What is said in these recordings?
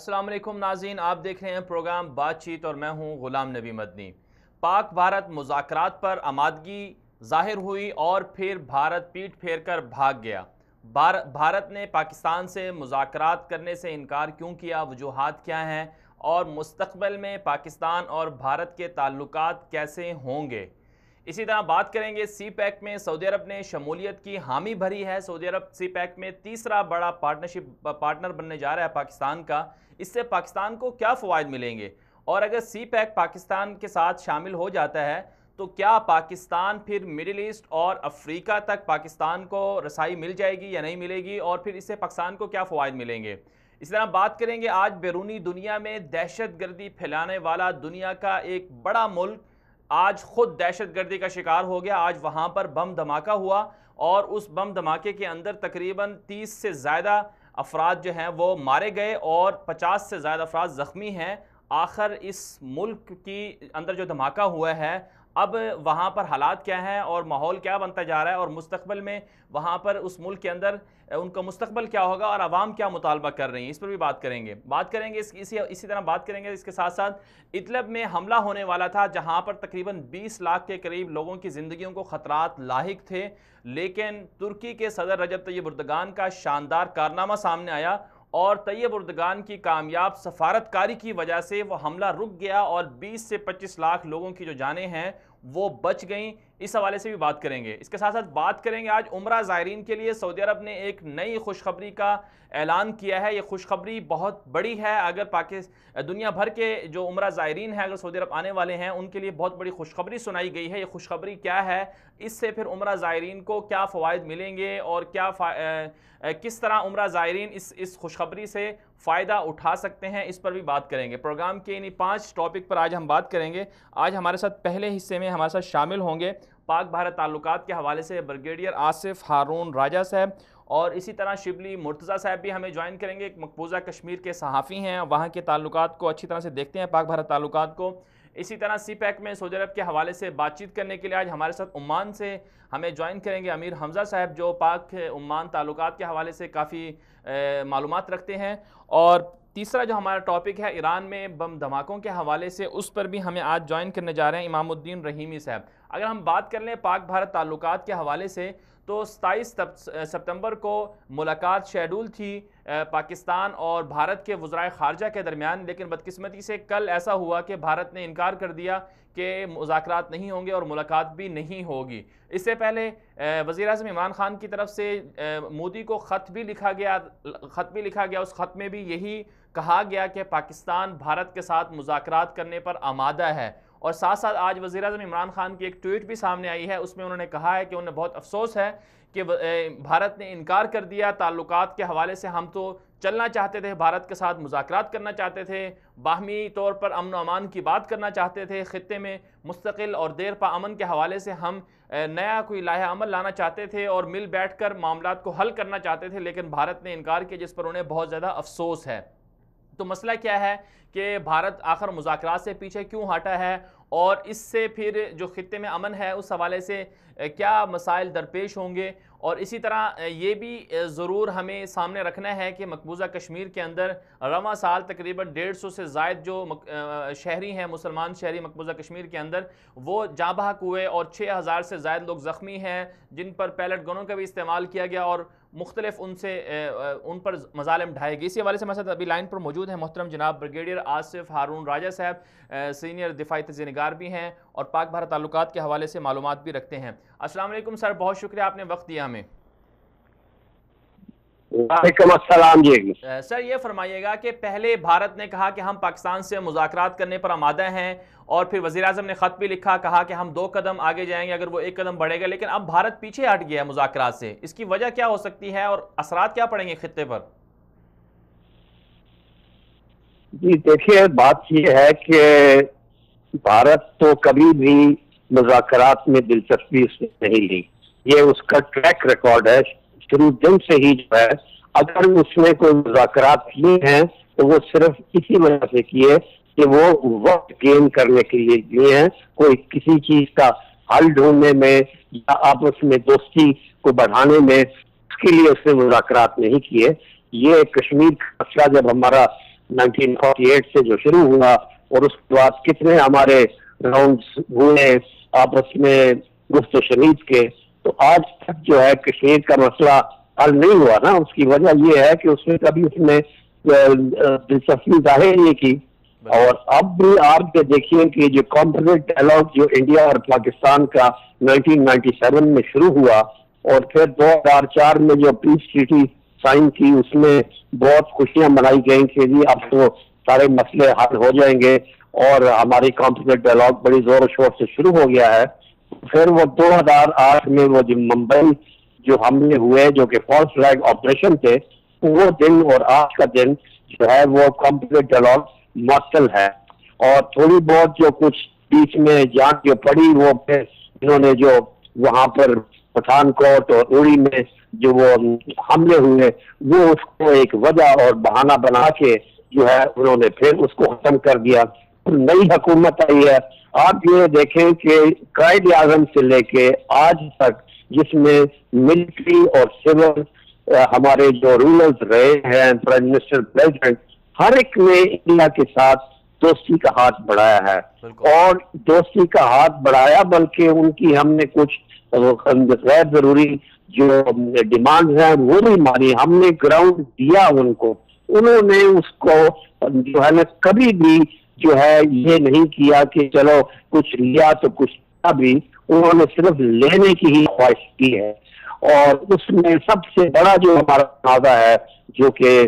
السلام علیکم ناظرین، آپ دیکھ رہے ہیں پروگرام بات چیت اور میں ہوں غلام نبی مدنی۔ پاک بھارت مذاکرات پر آمادگی ظاہر ہوئی اور پھر بھارت پیٹ پھیر کر بھاگ گیا۔ بھارت نے پاکستان سے مذاکرات کرنے سے انکار کیوں کیا، وجوہات کیا ہیں اور مستقبل میں پاکستان اور بھارت کے تعلقات کیسے ہوں گے؟ اسی طرح بات کریں گے سی پیک میں سعودی عرب نے شمولیت کی حامی بھری ہے۔ سعودی عرب سی پیک میں تیسرا بڑا پارٹنر بننے جا رہا ہے پاکستان کا۔ اس سے پاکستان کو کیا فوائد ملیں گے، اور اگر سی پیک پاکستان کے ساتھ شامل ہو جاتا ہے تو کیا پاکستان پھر مڈل ایسٹ اور افریقہ تک پاکستان کو رسائی مل جائے گی یا نہیں ملے گی، اور پھر اس سے پاکستان کو کیا فوائد ملیں گے؟ اس طرح بات کریں گے آج بیرونی دنیا میں دہشت گردی پھیلانے والا دنیا کا ایک بڑا ملک آج خود دہشت گردی کا شکار ہو گیا۔ آج وہاں پر بم دھماکہ ہوا اور اس بم دھماکے کے اندر تقریباً 30 سے زیادہ افراد جو ہیں وہ مارے گئے اور 50 سے زیادہ افراد زخمی ہیں۔ آخر اس ملک کی اندر جو دھماکہ ہوا ہے، اب وہاں پر حالات کیا ہیں اور ماحول کیا بنتا جا رہا ہے، اور مستقبل میں وہاں پر اس ملک کے اندر ان کا مستقبل کیا ہوگا اور عوام کیا مطالبہ کر رہی ہیں، اس پر بھی بات کریں گے۔ اسی طرح بات کریں گے اس کے ساتھ ساتھ ادلب میں حملہ ہونے والا تھا، جہاں پر تقریباً 20 لاکھ کے قریب لوگوں کی زندگیوں کو خطرات لاحق تھے، لیکن ترکی کے صدر رجب طیب اردگان کا شاندار کارنامہ سامنے آیا اور طیب اردگان کی کامیاب سفارتکاری کی وجہ سے وہ حملہ رک گیا اور 20 سے 25 لاکھ لوگوں کی جو جانیں ہیں وہ بچ گئیں۔ اس حوالے سے بھی بات کریں گے۔ اس کے ساتھ ساتھ بات کریں گے آج عمرہ زائرین کے لیے سعودی عرب نے ایک نئی خوشخبری کا اعلان کیا ہے۔ یہ خوشخبری بہت بڑی ہے، اگر دنیا بھر کے جو عمرہ زائرین ہیں اگر سعودی عرب آنے والے ہیں ان کے لیے بہت بڑی خوشخبری سنائی گئی ہے۔ یہ خوشخبری کیا ہے، اس سے پھر عمرہ زائرین کو کیا فوائد ملیں گے اور کس طرح عمرہ زائرین اس خوشخبری سے فائدہ اٹھا سکتے ہیں، اس پر بھی بات کریں گے۔ پروگرام کے انہی 5 ٹاپک پر آج ہم بات کریں گے۔ آج ہمارے ساتھ پہلے حصے میں ہمارے ساتھ شامل ہوں گے پاک بھارت تعلقات کے حوالے سے بریگیڈیئر آصف ہارون راجہ صاحب، اور اسی طرح شبلی مرتضیٰ صاحب بھی ہمیں جوائن کریں گے، ایک مقبوضہ کشمیر کے صحافی ہیں، وہاں کے تعلقات کو اچھی طرح سے دیکھتے ہیں، پاک بھارت تعلقات کو۔ اسی طرح سی پیک میں سعودی عرب کے حوالے سے بات چیت کرنے کے لیے آج ہمارے ساتھ عمان سے ہمیں جوائن کریں گے امیر حمزہ صاحب، جو پاک عمان تعلقات کے حوالے سے کافی معلومات رکھتے ہیں۔ اور تیسرا جو ہمارا ٹاپک ہے ایران میں بم دھماکوں کے حوالے سے، اس پر بھی ہمیں آج جوائن کرنے جا رہے ہیں امام الدین رحیمی صاحب۔ اگر ہم بات کر لیں پاک بھارت تعلقات کے حوالے سے تو 27 ستمبر کو ملاقات شیڈول تھی پاکستان اور بھارت کے وزرائے خارجہ کے درمیان، لیکن بدقسمتی سے کل ایسا ہوا کہ بھارت نے انکار کر دیا کہ مذاکرات نہیں ہوں گے اور ملاقات بھی نہیں ہوگی۔ اس سے پہلے وزیر اعظم عمران خان کی طرف سے مودی کو خط بھی لکھا گیا، اس خط میں بھی یہی کہا گیا کہ پاکستان بھارت کے ساتھ مذاکرات کرنے پر آمادہ ہے، اور ساتھ ساتھ آج وزیر اعظم عمران خان کی ایک ٹویٹ بھی سامنے آئی ہے، اس میں انہوں نے کہا ہے کہ انہیں بہت افسوس ہے کہ بھارت نے انکار کر دیا تعلقات کے حوالے سے، ہم تو چلنا چاہتے تھے، بھارت کے ساتھ مذاکرات کرنا چاہتے تھے، باہمی طور پر امن و امان کی بات کرنا چاہتے تھے، خطے میں مستقل اور دیر پا امن کے حوالے سے ہم نیا کوئی لائحہ عمل لانا چاہتے تھے اور مل بیٹھ کر معاملات کو حل کرنا چاہتے تھے، لیکن بھارت نے انکار کیا، جس پر انہیں بہت زیادہ افسوس ہے۔ تو مسئلہ کیا ہے کہ بھارت آخر مذاکرات سے پیچھے کیوں ہٹا ہے، اور اس سے پھر جو خطے میں امن ہے اس حوالے سے کیا مسائل درپیش ہوں گے، اور اسی طرح یہ بھی ضرور ہمیں سامنے رکھنا ہے کہ مقبوضہ کشمیر کے اندر رواں سال تقریباً 150 سے زائد جو شہری ہیں، مسلمان شہری مقبوضہ کشمیر کے اندر، وہ جاں بحق ہوئے اور 6000 سے زائد لوگ زخمی ہیں، جن پر پیلٹ گنوں کا بھی استعمال کیا گیا اور مختلف ان پر مظالم ڈھائے گئے۔ اسی حوالے سے ہمارے ساتھ ابھی لائن پر موجود ہیں محترم جناب بریگیڈیئر آصف ہارون راجہ صاحب، سینئر دفاعی تجزیہ نگار بھی ہیں اور پاک بھارت تعلقات کے حوالے سے معلومات بھی رکھتے ہیں۔ السلام علیکم سر، بہت شکریہ آپ نے وقت دیا ہمیں۔ وعلیکم السلام جی۔ سر یہ فرمائیے گا کہ پہلے بھارت نے کہا کہ ہم پاکستان سے مذاکرات کرنے پر آمادہ ہیں، اور پھر وزیر اعظم نے خط بھی لکھا، کہا کہ ہم 2 قدم آگے جائیں گے اگر وہ 1 قدم بڑھے گا، لیکن اب بھارت پیچھے ہٹ گیا ہے مذاکرات سے، اس کی وجہ کیا ہو سکتی ہے اور اثرات کیا پڑیں گے خطے پر؟ جی دیکھیے، بات یہ ہے کہ بھارت تو کبھی بھی مذاکرات میں دلچسپی اس نے نہیں لی، یہ اس کا ٹریک ریکارڈ ہے شروع دن سے ہی جو ہے۔ اگر اس نے کوئی مذاکرات کیے ہیں تو وہ صرف اسی وجہ سے کیے کہ وہ وقت گین کرنے کے لیے کیے ہیں، کوئی کسی چیز کا حل ڈھونڈنے میں یا آپس میں دوستی کو بڑھانے میں اس کے لیے اس نے مذاکرات نہیں کیے۔ یہ کشمیر کا مسئلہ جب ہمارا 1948 سے جو شروع ہوا اور اس کے بعد کتنے ہمارے راؤنڈز ہوئے آپس میں گفت و شنید کے، تو آج تک جو ہے کشمیر کا مسئلہ حل نہیں ہوا نا. اس کی وجہ یہ ہے کہ اس میں کبھی اس نے دلچسپی ظاہر نہیں کی. اور اب بھی آپ کے دیکھیے کہ جو کمپوزٹ ڈائلاگ جو انڈیا اور پاکستان کا 1997 میں شروع ہوا اور پھر 2004 میں جو پیس ٹریٹی سائن کی، اس میں بہت خوشیاں منائی گئیں کہ جی اب تو سارے مسئلے حل ہو جائیں گے اور ہماری کمپوزٹ ڈائلاگ بڑی زور و شور سے شروع ہو گیا ہے. پھر وہ 2008 میں وہ جو ممبئی جو حملے ہوئے جو کہ فالس فلیگ آپریشن تھے، وہ دن اور آج کا دن جو ہے وہ کمپوزٹ ڈائلاگ معطل ہے. اور تھوڑی بہت جو کچھ بیچ میں جان جو پڑی وہ پھر انہوں نے جو وہاں پر پٹھان کوٹ اور اڑی میں جو وہ حملے ہوئے وہ اس کو ایک وجہ اور بہانہ بنا کے جو ہے انہوں نے پھر اس کو ختم کر دیا. نئی حکومت آئی ہے. آپ یہ دیکھیں کہ قائد اعظم سے لے کے آج تک جس میں ملٹری اور سول ہمارے جو رولرز رہے ہیں، پرائم منسٹر، پریزیڈنٹ، ہر ایک نے انڈیا کے ساتھ دوستی کا ہاتھ بڑھایا ہے. اور دوستی کا ہاتھ بڑھایا بلکہ ان کی ہم نے کچھ غیر ضروری جو ڈیمانڈ ہیں وہ بھی مانی. ہم نے گراؤنڈ دیا ان کو، انہوں نے اس کو جو ہے نا کبھی بھی جو ہے یہ نہیں کیا کہ چلو کچھ لیا تو کچھ بھی، انہوں نے صرف لینے کی ہی خواہش کی ہے. اور اس میں سب سے بڑا جو ہمارا تنازع ہے جو کہ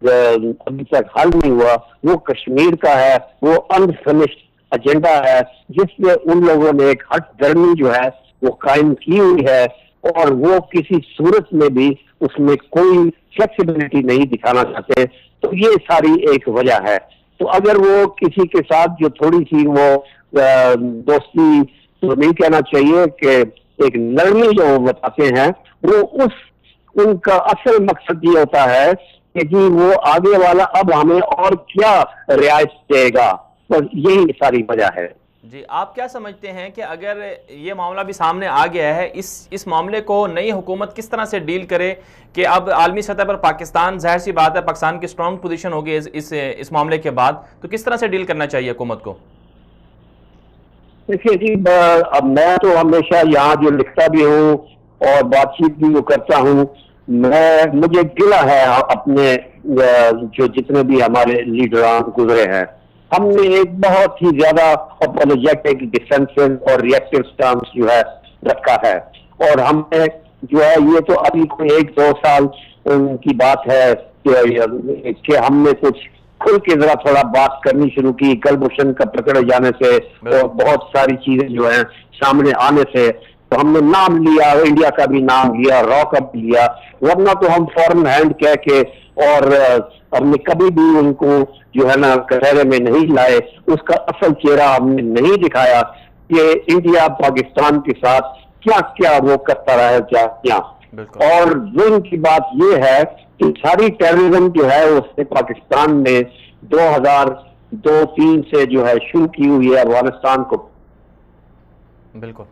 ابھی تک حل نہیں ہوا وہ کشمیر کا ہے. وہ انفنشڈ ایجنڈا ہے جس میں ان لوگوں نے ایک ہٹ درمی جو ہے وہ قائم کی ہوئی ہے اور وہ کسی صورت میں بھی اس میں کوئی فلیکسیبلٹی نہیں دکھانا چاہتے. تو یہ ساری ایک وجہ ہے. تو اگر وہ کسی کے ساتھ جو تھوڑی سی وہ دوستی تو نہیں کہنا چاہیے کہ ایک نرمی جو وہ بتاتے ہیں، وہ ان کا اصل مقصد یہ ہوتا ہے کہ جی وہ آگے والا اب ہمیں اور کیا رعایت دے گا. بس یہی ساری وجہ ہے. جی، آپ کیا سمجھتے ہیں کہ اگر یہ معاملہ بھی سامنے آ گیا ہے، اس معاملے کو نئی حکومت کس طرح سے ڈیل کرے کہ اب عالمی سطح پر پاکستان، ظاہر سی بات ہے پاکستان کی اسٹرانگ پوزیشن ہوگی اس معاملے کے بعد، تو کس طرح سے ڈیل کرنا چاہیے حکومت کو؟ دیکھیے جی، اب میں تو ہمیشہ یہاں جو لکھتا بھی ہوں اور بات چیت بھی جو کرتا ہوں، مجھے گلہ ہے اپنے جو جتنے بھی ہمارے لیڈران گزرے ہیں. ہم نے ایک بہت ہی زیادہ اپولوجیٹک، ڈیفینسو اور ریئیکٹیو سٹانس جو ہے رکھا ہے. اور ہم نے جو ہے یہ تو ابھی کوئی 1-2 سال کی بات ہے کہ ہم نے کچھ کھل کے ذرا تھوڑا بات کرنی شروع کی کلبھوشن کا پکڑے جانے سے اور بہت ساری چیزیں جو ہیں سامنے آنے سے. تو ہم نے نام لیا، انڈیا کا بھی نام لیا، را کا بھی لیا، ورنہ تو ہم فورن ہینڈ کہہ کے اور ہم نے کبھی بھی ان کو جو ہے نا کٹہرے میں نہیں لائے. اس کا اصل چہرہ ہم نے نہیں دکھایا کہ انڈیا پاکستان کے ساتھ کیا کیا وہ کرتا رہا ہے کیا. اور ظلم کی بات یہ ہے کہ ساری ٹیررزم جو ہے اس نے پاکستان میں 2002-03 سے جو ہے شروع کی ہوئی ہے، افغانستان کو بالکل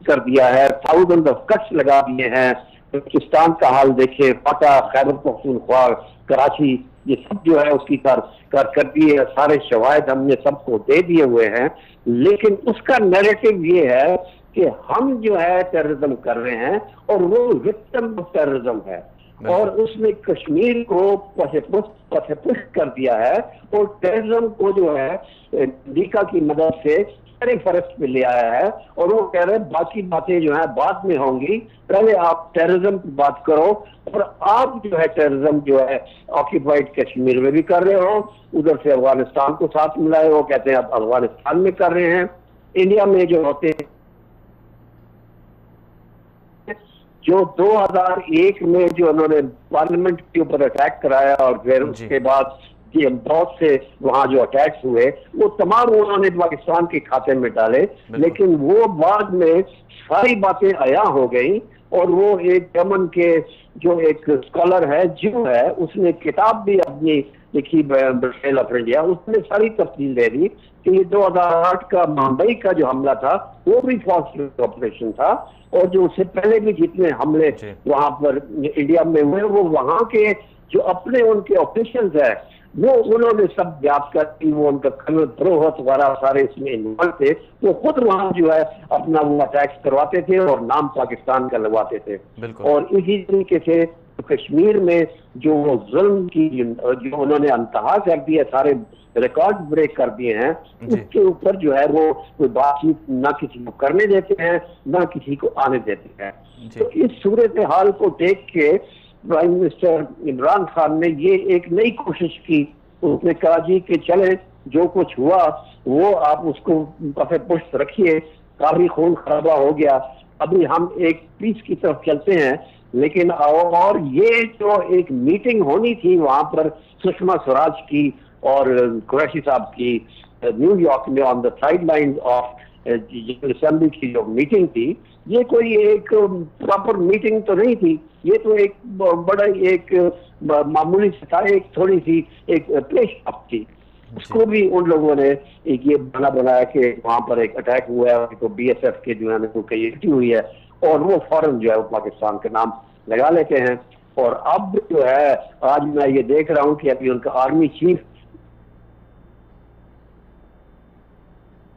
کر دیا ہے، تھاؤزنڈ آف کٹس لگا دیے ہیں. پاکستان کا حال دیکھیں، فاٹا، خیبر پختونخوا، کراچی، یہ سب جو ہے اس کی کارکردگی ہے. سارے شواہد ہم نے سب کو دے دیے ہوئے ہیں. لیکن اس کا نیریٹو یہ ہے کہ ہم جو ہے ٹیررزم کر رہے ہیں اور وہ وکٹم آف ٹیررزم ہے. اور اس نے کشمیر کو پس کر دیا ہے اور ٹیررزم کو جو ہے امریکہ کی مدد سے فرسٹ پہ لے آیا ہے. اور وہ کہہ رہے ہیں باقی باتیں جو ہیں بعد میں ہوں گی، پہلے آپ ٹیررزم کی بات کرو. اور آپ جو ہے ٹیررزم جو ہے آکیپائڈ کشمیر میں بھی کر رہے ہو، ادھر سے افغانستان کو ساتھ ملائے، وہ کہتے ہیں اب افغانستان میں کر رہے ہیں. انڈیا میں جو ہوتے ہیں جو 2001 میں جو انہوں نے پارلیمنٹ کے اوپر اٹیک کرایا اور پھر اس کے بعد بہت سے وہاں جو اٹیکس ہوئے وہ تمام انہوں نے پاکستان کے کھاتے میں ڈالے. لیکن وہ بعد میں ساری باتیں عیاں ہو گئیں. اور وہ ایک یمن کے جو ایک اسکالر ہے جو ہے اس نے کتاب بھی اپنی لکھی بیٹریل آف انڈیا، اس نے ساری تفصیل دے دی کہ یہ 2008 کا ممبئی کا جو حملہ تھا وہ بھی فالس آپریشن تھا. اور جو اس سے پہلے بھی جتنے حملے وہاں پر انڈیا میں ہوئے وہ وہاں کے جو اپنے ان کے آفیشلز ہیں وہ انہوں نے سب بیات کر دی، وہ ان کا کرنل پروہت وغیرہ سارے اس میں انوالو تھے، وہ خود وہاں جو ہے اپنا وہ اٹیکس کرواتے تھے اور نام پاکستان کا لگواتے تھے۔ اور اسی طریقے سے کشمیر میں جو وہ ظلم کی جو انہوں نے انتہا کر دی ہے، سارے ریکارڈ بریک کر دیے ہیں، اس کے اوپر جو ہے وہ کوئی بات چیت نہ کسی کو کرنے دیتے ہیں نہ کسی کو آنے دیتے ہیں۔ تو اس صورتحال کو دیکھ کے پرائم منسٹر عمران خان نے یہ ایک نئی کوشش کی، اس نے کہا جی کہ چلے جو کچھ ہوا وہ آپ اس کو پفے پشت رکھیے، کافی خون خرابہ ہو گیا، ابھی ہم ایک پیس کی طرف چلتے ہیں۔ لیکن اور یہ جو ایک میٹنگ ہونی تھی وہاں پر سشما سوراج کی اور قریشی صاحب کی نیو یارک میں on the sideline of assembly کی جو میٹنگ تھی، یہ کوئی ایک پراپر میٹنگ تو نہیں تھی، یہ تو ایک بڑا ایک معمولی سے ایک تھوڑی سی ایک پیش اپ تھی۔ اس کو بھی ان لوگوں نے ایک یہ بنایا کہ وہاں پر ایک اٹیک ہوا ہے تو بی ایس ایف کے جو ہے کیٹی ہوئی ہے اور وہ فوراً جو ہے وہ پاکستان کا نام لگا لیتے ہیں۔ اور اب جو ہے آج میں یہ دیکھ رہا ہوں کہ ابھی ان کا آرمی چیف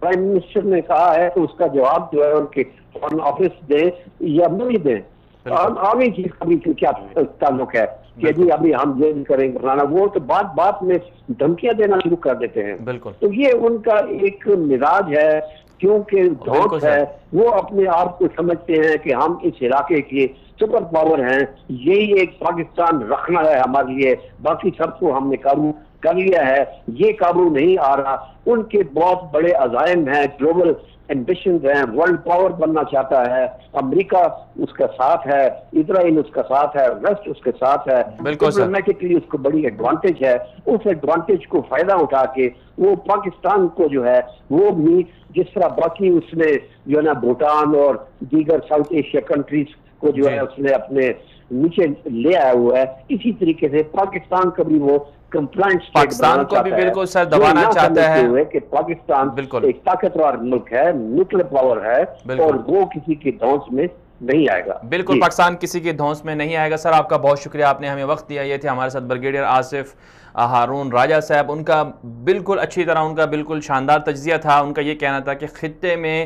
پرائم منسٹر نے کہا ہے تو اس کا جواب جو ہے ان کے فارن آفس دیں یا نہیں دیں۔ آرمی چیف کا بھی کیا تعلق ہے کہ جی ابھی ہم یہ کریں گے فلانا، وہ تو بات میں دھمکیاں دینا شروع کر دیتے ہیں۔ تو یہ ان کا ایک مزاج ہے، کیونکہ دھوکہ ہے، وہ اپنے آپ کو سمجھتے ہیں کہ ہم اس علاقے کے سپر پاور ہیں، یہی ایک پاکستان رکھنا ہے ہمارے لیے، باقی سب کو ہم نے قابو کر لیا ہے، یہ قابو نہیں آ رہا۔ ان کے بہت بڑے عزائم ہیں، گلوبل ایمبیشنز ہیں، ورلڈ پاور بننا چاہتا ہے، امریکہ اس کا ساتھ ہے، اسرائیل اس کا ساتھ ہے، ویسٹ اس کے ساتھ ہے، ڈپلومیٹکلی اس کو بڑی ایڈوانٹیج ہے۔ اس ایڈوانٹیج کو فائدہ اٹھا کے وہ پاکستان کو جو ہے وہ بھی جس طرح باقی اس نے جو ہے نا بھوٹان اور دیگر ساؤتھ ایشیا کنٹریز کو جو ہے اس نے اپنے نیچے لے آیا ہوا ہے، اسی طریقے سے پاکستان کا بھی وہ کمپلائنٹ پاکستان کو بھی بالکل سر دبانا چاہتا ہے کہ پاکستان ایک طاقتور ملک ہے، نیوکلیر پاور ہے اور وہ کسی کے دھونس میں نہیں آئے گا۔ بالکل پاکستان کسی کے دھونس میں نہیں آئے گا۔ سر آپ کا بہت شکریہ، آپ نے ہمیں وقت دیا۔ یہ تھے ہمارے ساتھ بریگیڈیئر آصف ہارون راجہ صاحب، ان کا بالکل اچھی طرح ان کا بالکل شاندار تجزیہ تھا۔ ان کا یہ کہنا تھا کہ خطے میں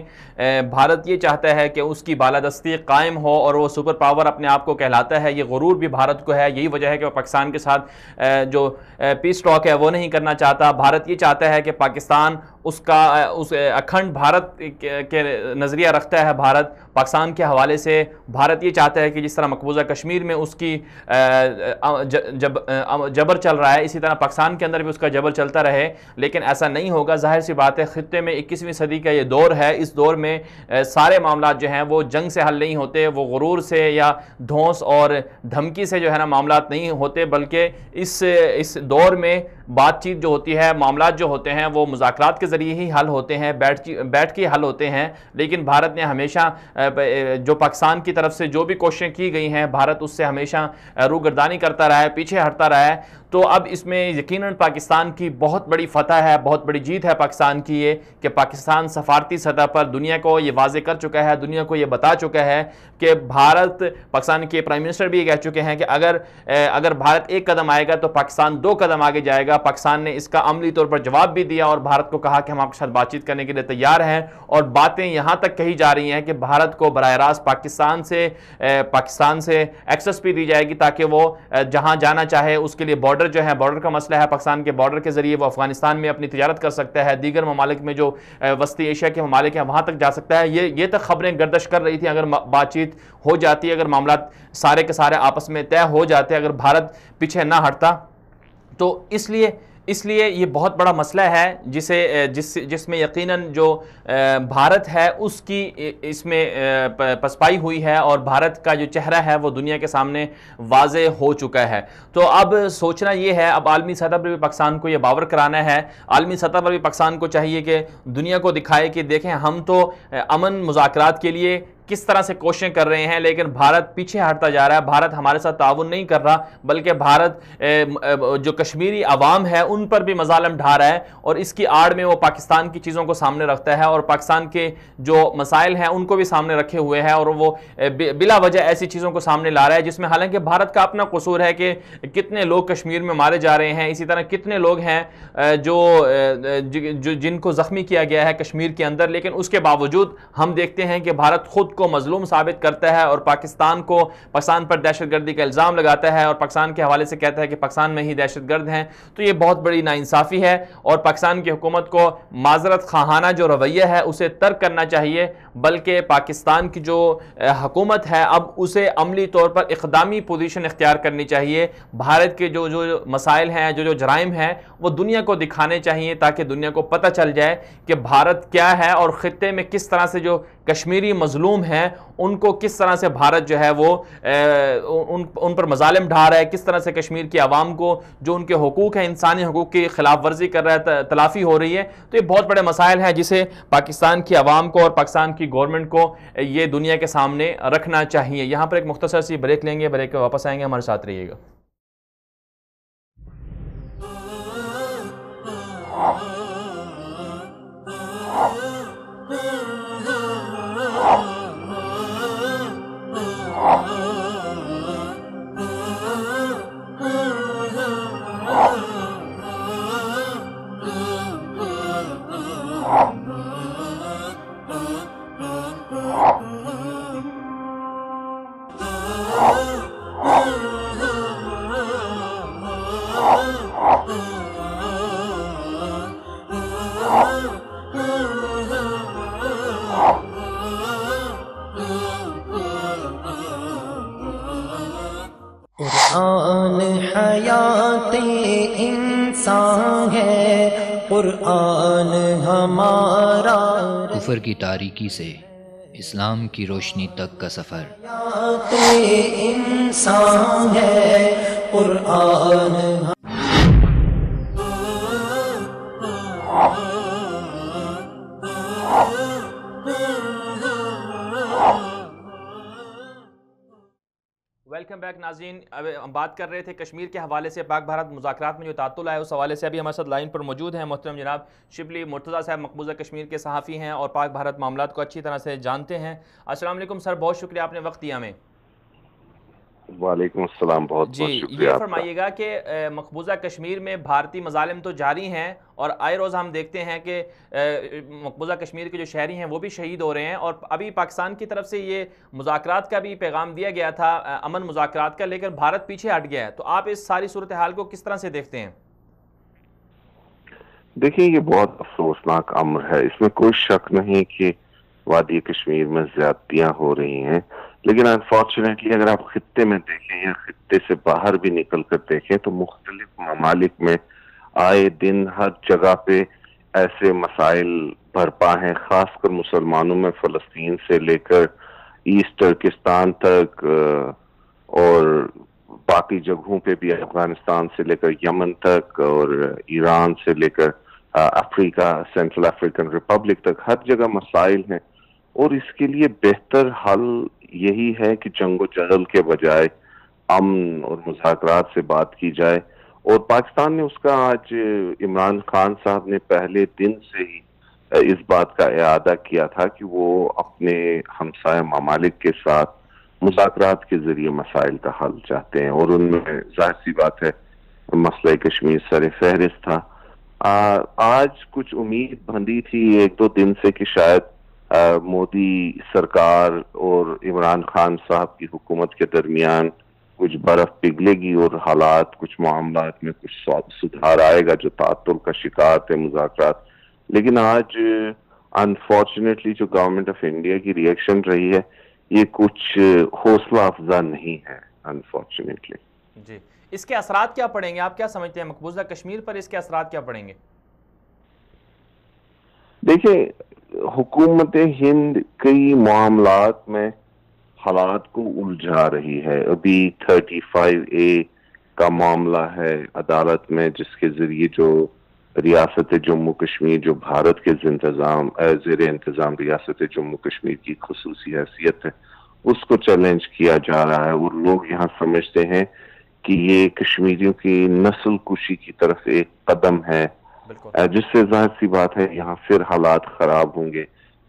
بھارت یہ چاہتا ہے کہ اس کی بالادستی قائم ہو اور وہ سپر پاور اپنے آپ کو کہلاتا ہے، یہ غرور بھی بھارت کو ہے، یہی وجہ ہے کہ وہ پاکستان کے ساتھ جو پیس ٹاک ہے وہ نہیں کرنا چاہتا۔ بھارت یہ چاہتا ہے کہ پاکستان اس اکھنڈ بھارت کے نظریہ رکھتا ہے، بھارت پاکستان کے حوالے سے بھارت یہ چاہتا ہے کہ جس طرح مقبوضہ کشمیر میں اس کی جبر چل رہا ہے، اسی طرح پاکستان کے اندر بھی اس کا جبر چلتا رہے، لیکن ایسا نہیں ہوگا۔ ظاہر سی بات ہے، خطے میں 21ویں صدی کا یہ دور ہے، اس دور میں سارے معاملات جو ہیں وہ جنگ سے حل نہیں ہوتے، وہ غرور سے یا دھونس اور دھمکی سے جو ہے نا معاملات نہیں ہوتے، بلکہ اس دور میں بات چیت جو ہوتی ہے، معاملات جو ہوتے ہیں وہ مذاکرات کے ذریعے ہی حل ہوتے ہیں، بیٹھ کے حل ہوتے ہیں۔ لیکن بھارت نے ہمیشہ جو پاکستان کی طرف سے جو بھی کوششیں کی گئی ہیں، بھارت اس سے ہمیشہ روگردانی کرتا رہا ہے، پیچھے ہٹتا رہا ہے۔ تو اب اس میں یقیناً پاکستان کی بہت بڑی فتح ہے، بہت بڑی جیت ہے پاکستان کی یہ کہ پاکستان سفارتی سطح پر دنیا کو یہ واضح کر چکا ہے، دنیا کو یہ بتا چکا ہے کہ بھارت، پاکستان کے پرائم منسٹر بھی یہ کہہ چکے ہیں کہ اگر بھارت ایک قدم آئے گا تو پاکستان 2 قدم آگے جائے گا۔ پاکستان نے اس کا عملی طور پر جواب بھی دیا اور بھارت کو کہا کہ ہم آپ کے ساتھ بات چیت کرنے کے لیے تیار ہیں، اور باتیں یہاں تک کہی جا رہی ہیں کہ بھارت کو براہ راست پاکستان سے ایکسس بھی دی جائے گی تاکہ وہ جہاں جانا چاہے اس کے لیے بارڈر جو ہے، بارڈر کا مسئلہ ہے، پاکستان کے بارڈر کے ذریعے وہ افغانستان میں اپنی تجارت کر سکتا ہے، دیگر ممالک میں جو وسطی ایشیا کے ممالک ہیں وہاں تک جا سکتا ہے۔ یہ تک خبریں گردش کر رہی تھیں، اگر بات چیت ہو جاتی، اگر معاملات سارے کے سارے آپس میں طے ہو جاتے، اگر بھارت پیچھے نہ ہٹتا، تو اس لیے یہ بہت بڑا مسئلہ ہے جس میں یقیناً جو بھارت ہے اس کی اس میں پسپائی ہوئی ہے، اور بھارت کا جو چہرہ ہے وہ دنیا کے سامنے واضح ہو چکا ہے۔ تو اب سوچنا یہ ہے، اب عالمی سطح پر بھی پاکستان کو یہ باور کرانا ہے، عالمی سطح پر بھی پاکستان کو چاہیے کہ دنیا کو دکھائے کہ دیکھیں ہم تو امن مذاکرات کے لیے کس طرح سے کوششیں کر رہے ہیں، لیکن بھارت پیچھے ہٹتا جا رہا ہے. بھارت ہمارے ساتھ تعاون نہیں کر رہا، بلکہ بھارت جو کشمیری عوام ہے ان پر بھی مظالم ڈھا رہا ہے، اور اس کی آڑ میں وہ پاکستان کی چیزوں کو سامنے رکھتا ہے، اور پاکستان کے جو مسائل ہیں ان کو بھی سامنے رکھے ہوئے ہے، اور وہ بلا وجہ ایسی چیزوں کو سامنے لا رہا ہے جس میں حالانکہ بھارت کا اپنا قصور ہے کہ کتنے لوگ کشمیر میں مارے جا رہے ہیں. اسی طرح کتنے لوگ ہیں جو جن کو زخمی کیا گیا ہے کشمیر کے اندر، لیکن اس کے باوجود ہم دیکھتے ہیں کہ بھارت خود کو مظلوم ثابت کرتا ہے اور پاکستان پر دہشت گردی کا الزام لگاتا ہے، اور پاکستان کے حوالے سے کہتا ہے کہ پاکستان میں ہی دہشت گرد ہیں. تو یہ بہت بڑی ناانصافی ہے، اور پاکستان کی حکومت کو معذرت خواہانہ جو رویہ ہے اسے ترک کرنا چاہیے، بلکہ پاکستان کی جو حکومت ہے اب اسے عملی طور پر اقدامی پوزیشن اختیار کرنی چاہیے. بھارت کے جو مسائل ہیں، جو جرائم ہیں، وہ دنیا کو دکھانے چاہیے تاکہ دنیا کو پتہ چل جائے کہ بھارت کیا ہے، اور خطے میں کس طرح سے جو کشمیری مظلوم ہیں ان کو کس طرح سے بھارت جو ہے وہ ان پر مظالم ڈھا رہا ہے، کس طرح سے کشمیر کی عوام کو جو ان کے حقوق ہیں، انسانی حقوق کی خلاف ورزی کر رہا ہے، تلافی ہو رہی ہے. تو یہ بہت بڑے مسائل ہیں جسے پاکستان کی عوام کو اور پاکستان کی گورنمنٹ کو یہ دنیا کے سامنے رکھنا چاہیے. یہاں پر ایک مختصر سی بریک لیں گے، بریک کے واپس آئیں گے، ہمارے ساتھ رہیے گا. قرآن حیات انسان ہے، قرآن ہمارا کفر کی تاریکی سے اسلام کی روشنی تک کا سفر. حیات انسان ہے، قرآن ویلکم بیک ناظرین. اب ہم بات کر رہے تھے کشمیر کے حوالے سے، پاک بھارت مذاکرات میں جو تعطل ہے اس حوالے سے. ابھی ہمارے ساتھ لائن پر موجود ہیں محترم جناب شبلی مرتضیٰ صاحب، مقبوضہ کشمیر کے صحافی ہیں اور پاک بھارت معاملات کو اچھی طرح سے جانتے ہیں. السلام علیکم سر، بہت شکریہ آپ نے وقت دیا ہمیں. وعلیکم السلام، بہت جی شکریہ. یہ فرمائیے گا کہ مقبوضہ کشمیر میں بھارتی مظالم تو جاری ہیں، اور آئے روز ہم دیکھتے ہیں کہ مقبوضہ کشمیر کے جو شہری ہیں وہ بھی شہید ہو رہے ہیں، اور ابھی پاکستان کی طرف سے یہ مذاکرات کا بھی پیغام دیا گیا تھا، امن مذاکرات کا، لیکن بھارت پیچھے ہٹ گیا ہے. تو آپ اس ساری صورتحال کو کس طرح سے دیکھتے ہیں؟ دیکھیں، یہ بہت افسوسناک امر ہے، اس میں کوئی شک نہیں کہ وادی کشمیر میں زیادتیاں ہو رہی ہیں، لیکن انفارچونیٹلی اگر آپ خطے میں دیکھیں یا خطے سے باہر بھی نکل کر دیکھیں تو مختلف ممالک میں آئے دن ہر جگہ پہ ایسے مسائل برپا ہیں، خاص کر مسلمانوں میں، فلسطین سے لے کر ایسٹ ترکستان تک اور باقی جگہوں پہ بھی، افغانستان سے لے کر یمن تک اور ایران سے لے کر افریقہ، سینٹرل افریقن ریپبلک تک، ہر جگہ مسائل ہیں. اور اس کے لیے بہتر حل یہی ہے کہ جنگ و جدل کے بجائے امن اور مذاکرات سے بات کی جائے. اور پاکستان نے اس کا آج عمران خان صاحب نے پہلے دن سے ہی اس بات کا اعادہ کیا تھا کہ وہ اپنے ہمسایہ ممالک کے ساتھ مذاکرات کے ذریعے مسائل کا حل چاہتے ہیں، اور ان میں ظاہر سی بات ہے مسئلہ کشمیر سر فہرست تھا. آج کچھ امید بندھی تھی ایک دو دن سے کہ شاید مودی سرکار اور عمران خان صاحب کی حکومت کے درمیان کچھ برف پگھلے گی اور حالات، کچھ معاملات میں کچھ سدھار آئے گا جو تعطل کا شکار تھے مذاکرات. لیکن آج انفارچونیٹلی جو گورنمنٹ آف انڈیا کی ریئیکشن رہی ہے یہ کچھ حوصلہ افزا نہیں ہے انفارچونیٹلی. جی، اس کے اثرات کیا پڑیں گے؟ آپ کیا سمجھتے ہیں مقبوضہ کشمیر پر اس کے اثرات کیا پڑیں گے؟ دیکھیں، حکومت ہند کئی معاملات میں حالات کو الجھا رہی ہے. ابھی 35A کا معاملہ ہے عدالت میں، جس کے ذریعے جو ریاست جموں کشمیر جو بھارت کے زیر انتظام ریاست جموں کشمیر کی خصوصی حیثیت ہے اس کو چیلنج کیا جا رہا ہے، اور لوگ یہاں سمجھتے ہیں کہ یہ کشمیریوں کی نسل کشی کی طرف ایک قدم ہے، جس سے ظاہر سی بات ہے یہاں پھر حالات خراب ہوں گے۔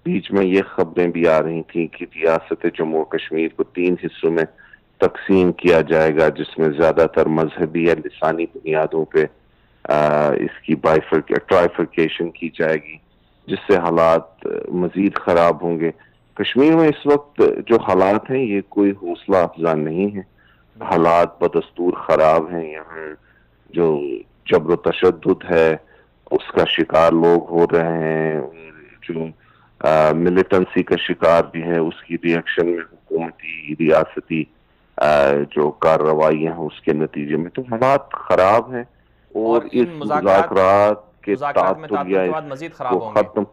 بیچ میں یہ خبریں بھی آ رہی تھیں کہ ریاست جموں کشمیر کو 3 حصوں میں تقسیم کیا جائے گا، جس میں زیادہ تر مذہبی یا لسانی بنیادوں پہ اس کی ٹرائیفرکیشن کی جائے گی، جس سے حالات مزید خراب ہوں گے۔ کشمیر میں اس وقت جو حالات ہیں یہ کوئی حوصلہ افزا نہیں ہے، حالات بدستور خراب ہیں۔ یہاں جو جبر و تشدد ہے اس کا شکار لوگ ہو رہے ہیں، جو ملیٹنسی کا شکار بھی ہے، اس کی ریئیکشن میں حکومتی ریاستی جو کارروائیاں ہیں اس کے نتیجے میں تو حالات خراب ہیں، اور اس مذاکرات کے مزید خراب ہوں گے۔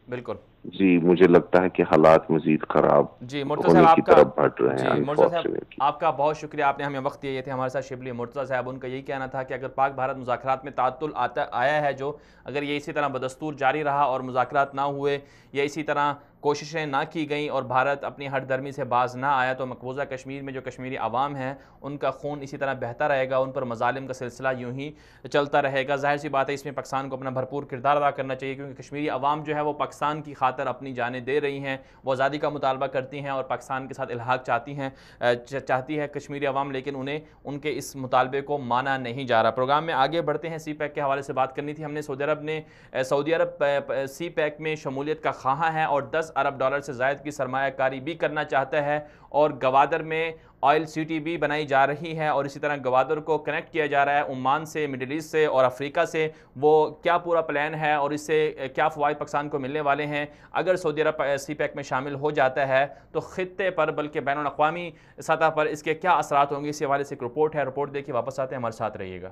بالکل جی، مجھے لگتا ہے کہ حالات مزید خراب ہونے کی طرف بڑھ رہے ہیں۔ مرتضیٰ صاحب آپ کا بہت شکریہ، آپ نے ہمیں وقت دیا۔ یہ تھے ہمارے ساتھ شبلی مرتضیٰ صاحب، ان کا یہی کہنا تھا کہ اگر پاک بھارت مذاکرات میں تعطل آیا ہے، جو اگر یہ اسی طرح بدستور جاری رہا اور مذاکرات نہ ہوئے یا اسی طرح کوششیں نہ کی گئیں اور بھارت اپنی ہٹ درمی سے باز نہ آیا، تو مقبوضہ کشمیر میں جو کشمیری عوام ہیں ان کا خون اسی طرح بہتا رہے گا، ان پر مظالم کا سلسلہ یوں ہی چلتا رہے گا۔ ظاہر سی بات ہے اس میں پاکستان کو اپنا بھرپور کردار ادا کرنا چاہیے، کیونکہ کشمیری عوام جو ہے وہ پاکستان کی خاطر اپنی جانیں دے رہی ہیں، وہ آزادی کا مطالبہ کرتی ہیں اور پاکستان کے ساتھ الحاق چاہتی ہے کشمیری عوام، لیکن انہیں ان کے اس مطالبے کو مانا نہیں جا رہا۔ پروگرام میں آگے بڑھتے ہیں۔ سی پیک کے حوالے سے بات کرنی تھی ہم نے۔ سعودی عرب سی پیک میں شمولیت کا خواہاں ہے اور $10 ارب سے زائد کی سرمایہ کاری بھی کرنا چاہتا ہے، اور گوادر میں آئل سٹی بھی بنائی جا رہی ہے، اور اسی طرح گوادر کو کنیکٹ کیا جا رہا ہے عمان سے، مڈل ایسٹ سے اور افریقہ سے۔ وہ کیا پورا پلان ہے اور اس سے کیا فوائد پاکستان کو ملنے والے ہیں اگر سعودی عرب سی پیک میں شامل ہو جاتا ہے، تو خطے پر بلکہ بین الاقوامی سطح پر اس کے کیا اثرات ہوں گے، اس حوالے سے ایک رپورٹ ہے۔ رپورٹ دیکھیں واپس آتے ہیں، ہمارے ساتھ رہیے گا۔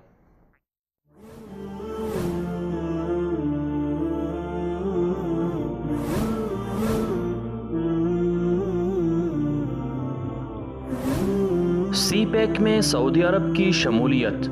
سی پیک میں سعودی عرب کی شمولیت۔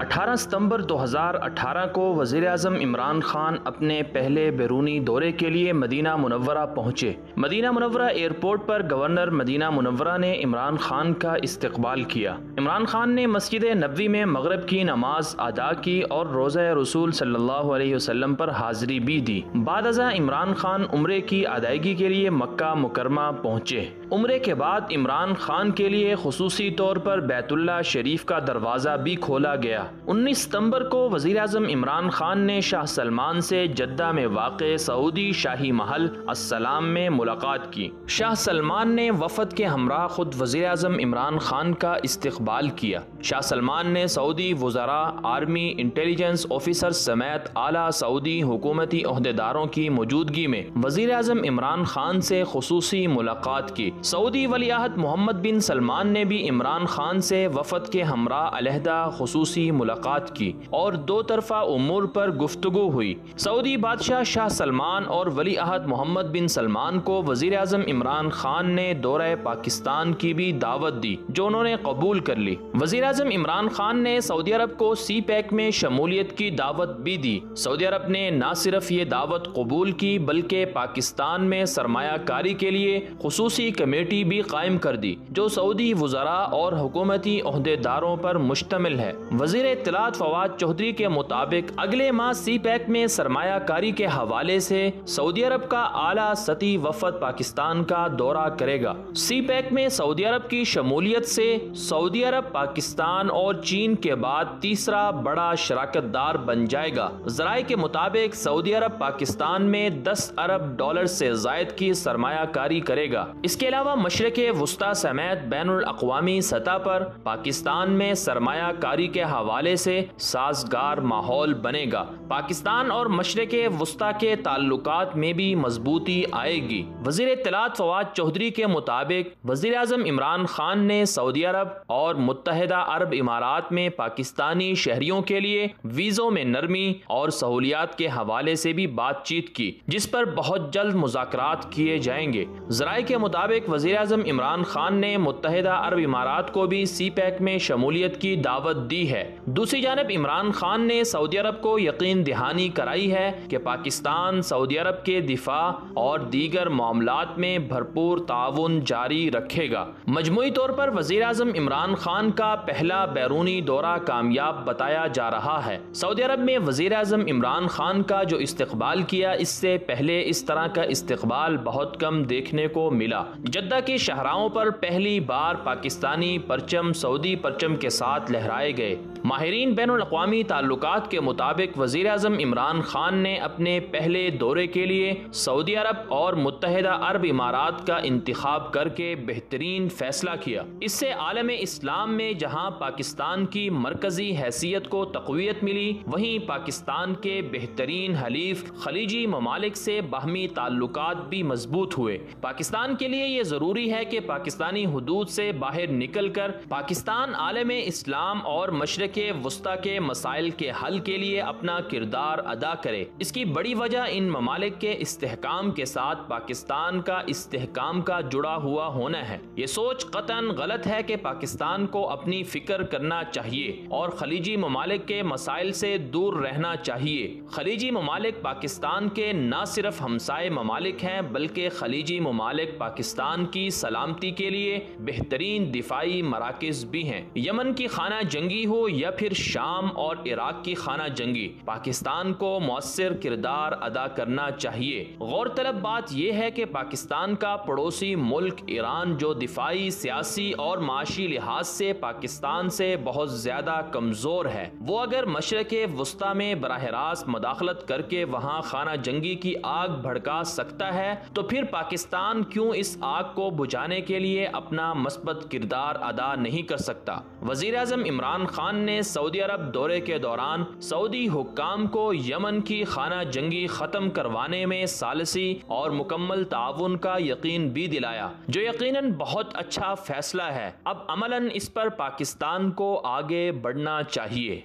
18 ستمبر 2018 کو وزیر اعظم عمران خان اپنے پہلے بیرونی دورے کے لیے مدینہ منورہ پہنچے۔ مدینہ منورہ ایئرپورٹ پر گورنر مدینہ منورہ نے عمران خان کا استقبال کیا۔ عمران خان نے مسجد نبوی میں مغرب کی نماز ادا کی اور روضہ رسول صلی اللہ علیہ وسلم پر حاضری بھی دی۔ بعد ازاں عمران خان عمرے کی ادائیگی کے لیے مکہ مکرمہ پہنچے۔ عمرے کے بعد عمران خان کے لیے خصوصی طور پر بیت اللہ شریف کا دروازہ بھی کھولا گیا۔ 19 ستمبر کو وزیر اعظم عمران خان نے شاہ سلمان سے جدہ میں واقع سعودی شاہی محل السلام میں ملاقات کی۔ شاہ سلمان نے وفد کے ہمراہ خود وزیر اعظم عمران خان کا استقبال کیا۔ شاہ سلمان نے سعودی وزراء، آرمی، انٹیلیجنس آفیسر سمیت اعلیٰ سعودی حکومتی عہدیداروں کی موجودگی میں وزیر اعظم عمران خان سے خصوصی ملاقات کی۔ سعودی ولی عہد محمد بن سلمان نے بھی عمران خان سے وفد کے ہمراہ علیحدہ خصوصی ملاقات کی اور 2 طرفہ امور پر گفتگو ہوئی۔ سعودی بادشاہ شاہ سلمان اور ولی عہد محمد بن سلمان کو وزیر اعظم عمران خان نے دورہ پاکستان کی بھی دعوت دی، جو انہوں نے قبول کر لی۔ وزیر اعظم عمران خان نے سعودی عرب کو سی پیک میں شمولیت کی دعوت بھی دی۔ سعودی عرب نے نہ صرف یہ دعوت قبول کی بلکہ پاکستان میں سرمایہ کاری کے لیے خصوصی کمیٹی بھی قائم کر دی، جو سعودی وزراء اور حکومتی عہدیداروں پر مشتمل ہے۔ وزیر اطلاعات فواد چودھری کے مطابق اگلے ماہ سی پیک میں سرمایہ کاری کے حوالے سے سعودی عرب کا اعلیٰ سطحی وفد پاکستان کا دورہ کرے گا۔ سی پیک میں سعودی عرب کی شمولیت سے سعودی عرب پاکستان اور چین کے بعد تیسرا بڑا شراکت دار بن جائے گا۔ ذرائع کے مطابق سعودی عرب پاکستان میں $10 ارب سے زائد کی سرمایہ کاری کرے گا۔ اس کے علاوہ مشرق وسطیٰ سمیت بین الاقوامی سطح پر پاکستان میں سرمایہ کاری کے حوالے سے سازگار ماحول بنے گا۔ پاکستان اور مشرق وسطیٰ کے تعلقات میں بھی مضبوطی آئے گی۔ وزیر اطلاعات فواد چودھری کے مطابق وزیر اعظم عمران خان نے سعودی عرب اور متحدہ عرب امارات میں پاکستانی شہریوں کے لیے ویزوں میں نرمی اور سہولیات کے حوالے سے بھی بات چیت کی، جس پر بہت جلد مذاکرات کیے جائیں گے۔ ذرائع کے مطابق وزیر اعظم عمران خان نے متحدہ عرب امارات کو بھی سی پیک میں شمولیت کی دعوت دی ہے۔ دوسری جانب عمران خان نے سعودی عرب کو یقین دہانی کرائی ہے کہ پاکستان سعودی عرب کے دفاع اور دیگر معاملات میں بھرپور تعاون جاری رکھے گا۔ مجموعی طور پر وزیر اعظم عمران خان کا پہلا بیرونی دورہ کامیاب بتایا جا رہا ہے۔ سعودی عرب میں وزیر اعظم عمران خان کا جو استقبال کیا، اس سے پہلے اس طرح کا استقبال بہت کم دیکھنے کو ملا۔ جدہ کی شاہراہوں پر پہلی بار پاکستانی پرچم سعودی پرچم کے ساتھ لہرائے گئے۔ ماہرین بین الاقوامی تعلقات کے مطابق وزیر اعظم عمران خان نے اپنے پہلے دورے کے لیے سعودی عرب اور متحدہ عرب امارات کا انتخاب کر کے بہترین فیصلہ کیا۔ اس سے عالم اسلام میں جہاں پاکستان کی مرکزی حیثیت کو تقویت ملی، وہیں پاکستان کے بہترین حلیف خلیجی ممالک سے باہمی تعلقات بھی مضبوط ہوئے۔ پاکستان کے لیے یہ ضروری ہے کہ پاکستانی حدود سے باہر نکل کر پاکستان عالم اسلام اور مشرق وسطی کے مسائل کے حل کے لیے اپنا کردار ادا کرے۔ اس کی بڑی وجہ ان ممالک کے استحکام کے ساتھ پاکستان کا استحکام کا جڑا ہوا ہونا ہے۔ یہ سوچ قطعاً غلط ہے کہ پاکستان کو اپنی فکر کرنا چاہیے اور خلیجی ممالک کے مسائل سے دور رہنا چاہیے۔ خلیجی ممالک پاکستان کے نہ صرف ہمسائے ممالک ہیں بلکہ خلیجی ممالک پاکستان کی سلامتی کے لیے بہترین دفاعی مراکز بھی ہیں۔ یمن کی خانہ جنگی ہو یا پھر شام اور عراق کی خانہ جنگی، پاکستان کو مؤثر کردار ادا کرنا چاہیے۔ غور طلب بات یہ ہے کہ پاکستان کا پڑوسی ملک ایران جو دفاعی، سیاسی اور معاشی لحاظ سے پاکستان سے بہت زیادہ کمزور ہے، وہ اگر مشرق وسطی میں براہ راست مداخلت کر کے وہاں خانہ جنگی کی آگ بھڑکا سکتا ہے تو پھر پاکستان کیوں اس آگ کو بجھانے کے لیے اپنا مثبت کردار ادا نہیں کر سکتا؟ وزیر اعظم عمران خان نے سعودی عرب دورے کے دوران سعودی حکام کو یمن کی خانہ جنگی ختم کروانے میں ثالثی اور مکمل تعاون کا یقین بھی دلایا، جو یقیناً بہت اچھا فیصلہ ہے۔ اب عملاً اس پر پاکستان کو آگے بڑھنا چاہیے۔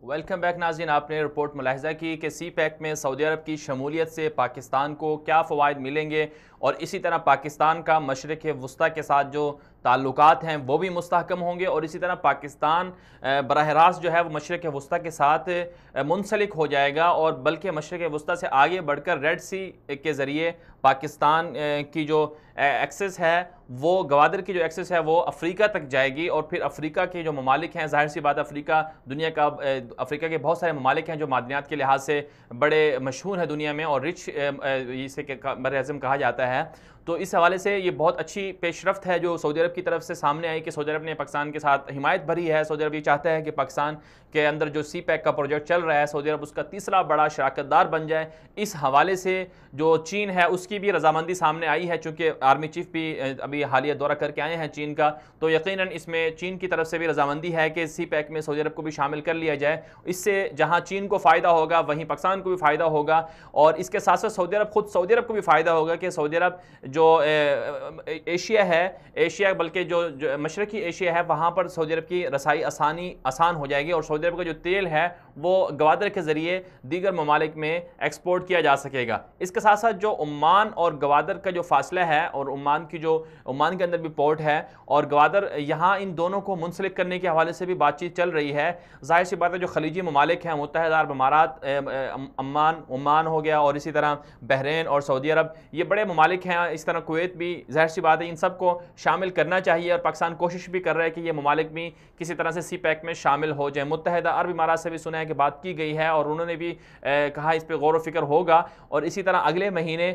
ویلکم بیک ناظرین، آپ نے رپورٹ ملاحظہ کی کہ سی پیک میں سعودی عرب کی شمولیت سے پاکستان کو کیا فوائد ملیں گے، اور اسی طرح پاکستان کا مشرق وسطی کے ساتھ جو تعلقات ہیں وہ بھی مستحکم ہوں گے، اور اسی طرح پاکستان براہ راست جو ہے وہ مشرق وسطی کے ساتھ منسلک ہو جائے گا، اور بلکہ مشرق وسطی سے آگے بڑھ کر ریڈ سی کے ذریعے پاکستان کی جو ایکسس ہے، وہ گوادر کی جو ایکسس ہے وہ افریقہ تک جائے گی، اور پھر افریقہ کے جو ممالک ہیں، ظاہر سی بات افریقہ دنیا کا افریقہ کے بہت سارے ممالک ہیں جو معدنیات کے لحاظ سے بڑے مشہور ہیں دنیا میں، اور رچ اسے بر اعظم کہا جاتا ہے۔ تو اس حوالے سے یہ بہت اچھی پیش رفت ہے جو سعودی عرب کی طرف سے سامنے آئی کہ سعودی عرب نے پاکستان کے ساتھ حمایت بھری ہے۔ سعودی عرب یہ چاہتا ہے کہ پاکستان کے اندر جو سی پیک کا پروجیکٹ چل رہا ہے، سعودی عرب اس کا تیسرا بڑا شراکت دار بن جائے۔ اس حوالے سے جو چین ہے اس کی بھی رضامندی سامنے آئی ہے، چونکہ آرمی چیف بھی ابھی حالیہ دورہ کر کے آئے ہیں چین کا، تو یقیناً اس میں چین کی طرف سے بھی رضامندی ہے کہ سی پیک میں سعودی عرب کو بھی شامل کر لیا جائے۔ اس سے جہاں چین کو فائدہ ہوگا وہیں پاکستان کو بھی فائدہ ہوگا، اور اس کے ساتھ ساتھ سعودی عرب کو بھی فائدہ ہوگا کہ سعودی عرب جو ایشیا ہے، بلکہ جو مشرقی ایشیا ہے، وہاں پر سعودی عرب کی رسائی آسان ہو جائے گی، اور سعودی عرب کا جو تیل ہے وہ گوادر کے ذریعے دیگر ممالک میں ایکسپورٹ کیا جا سکے گا۔ اس کے ساتھ ساتھ جو عمان اور گوادر کا جو فاصلہ ہے، اور عمان کے اندر بھی پورٹ ہے اور گوادر، یہاں ان دونوں کو منسلک کرنے کے حوالے سے بھی بات چیت چل رہی ہے۔ ظاہر سی بات ہے جو خلیجی ممالک ہیں، متحدہ عرب امارات، عمان ہو گیا، اور اسی طرح بحرین اور سعودی عرب، یہ بڑے ممالک ہیں، اس طرح کویت بھی، ظاہر سی بات ہے ان سب کو شامل کرنا چاہیے، اور پاکستان کوشش بھی کر رہا ہے کہ یہ ممالک بھی کسی طرح سے سی پیک میں شامل ہو جائیں۔ متحدہ عرب امارات سے بھی سنا ہے کہ بات کی گئی ہے، اور انہوں نے بھی کہا اس پہ غور و فکر ہوگا، اور اسی طرح اگلے مہینے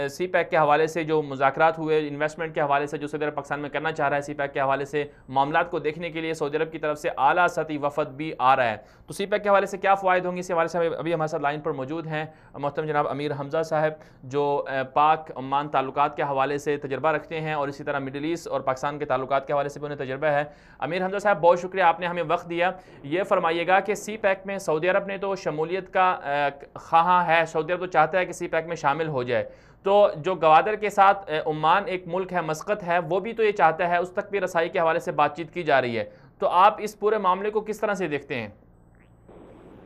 سی پیک کے حوالے سے جو مذاکرات ہوئے انویسٹمنٹ کے حوالے سے جو سعودی عرب پاکستان میں کرنا چاہ رہا ہے، سی پیک کے حوالے سے معاملات کو دیکھنے کے لیے سعودی عرب کی طرف سے اعلیٰ سطحی وفد بھی آ رہا ہے۔ تو سی پیک کے حوالے سے کیا فوائد ہوں گے، اس حوالے سے ابھی ہمارے ساتھ لائن پر موجود ہیں محترم جناب امیر حمزہ صاحب، جو پاک عمان تعلقات کے حوالے سے تجربہ رکھتے ہیں، اور اسی طرح مڈل ایسٹ اور پاکستان کے تعلقات کے حوالے سے بھی انہیں تجربہ ہے۔ امیر حمزہ صاحب، بہت شکریہ آپ نے ہمیں وقت دیا۔ یہ فرمائیے گا کہ سی پیک میں سعودی عرب نے تو شمولیت کا خواہاں ہے، سعودی عرب تو چاہتا ہے کہ سی پیک میں شامل ہو جائے، تو جو گوادر کے ساتھ عمان ایک ملک ہے، مسقط ہے، وہ بھی تو یہ چاہتا ہے، اس تک بھی رسائی کے حوالے سے بات چیت کی جا رہی ہے، تو آپ اس پورے معاملے کو کس طرح سے دیکھتے ہیں؟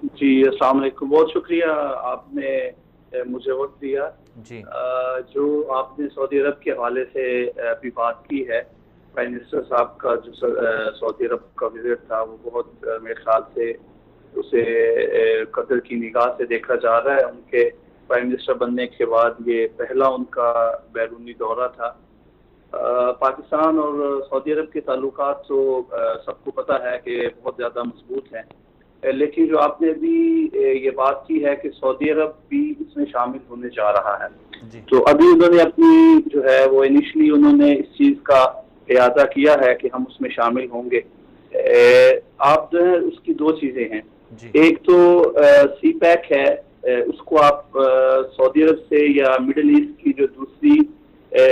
جی السلام علیکم، بہت شکریہ، آپ نے مجھے وقت دیا. جی جو آپ نے سعودی عرب کے حوالے سے بھی بات کی ہے، پرائم منسٹر صاحب کا جو سعودی عرب کا وزٹ تھا وہ بہت میرے خیال سے اسے قدر کی نگاہ سے دیکھا جا رہا ہے. ان کے پرائم منسٹر بننے کے بعد یہ پہلا ان کا بیرونی دورہ تھا. پاکستان اور سعودی عرب کے تعلقات تو سب کو پتہ ہے کہ بہت زیادہ مضبوط ہیں، لیکن جو آپ نے بھی یہ بات کی ہے کہ سعودی عرب بھی اس میں شامل ہونے جا رہا ہے، تو ابھی انہوں نے اپنی جو ہے وہ انیشلی انہوں نے اس چیز کا اعادہ کیا ہے کہ ہم اس میں شامل ہوں گے. آپ جو ہے اس کی دو چیزیں ہیں، ایک تو سی پیک ہے، اس کو آپ سعودی عرب سے یا مڈل ایسٹ کی جو دوسری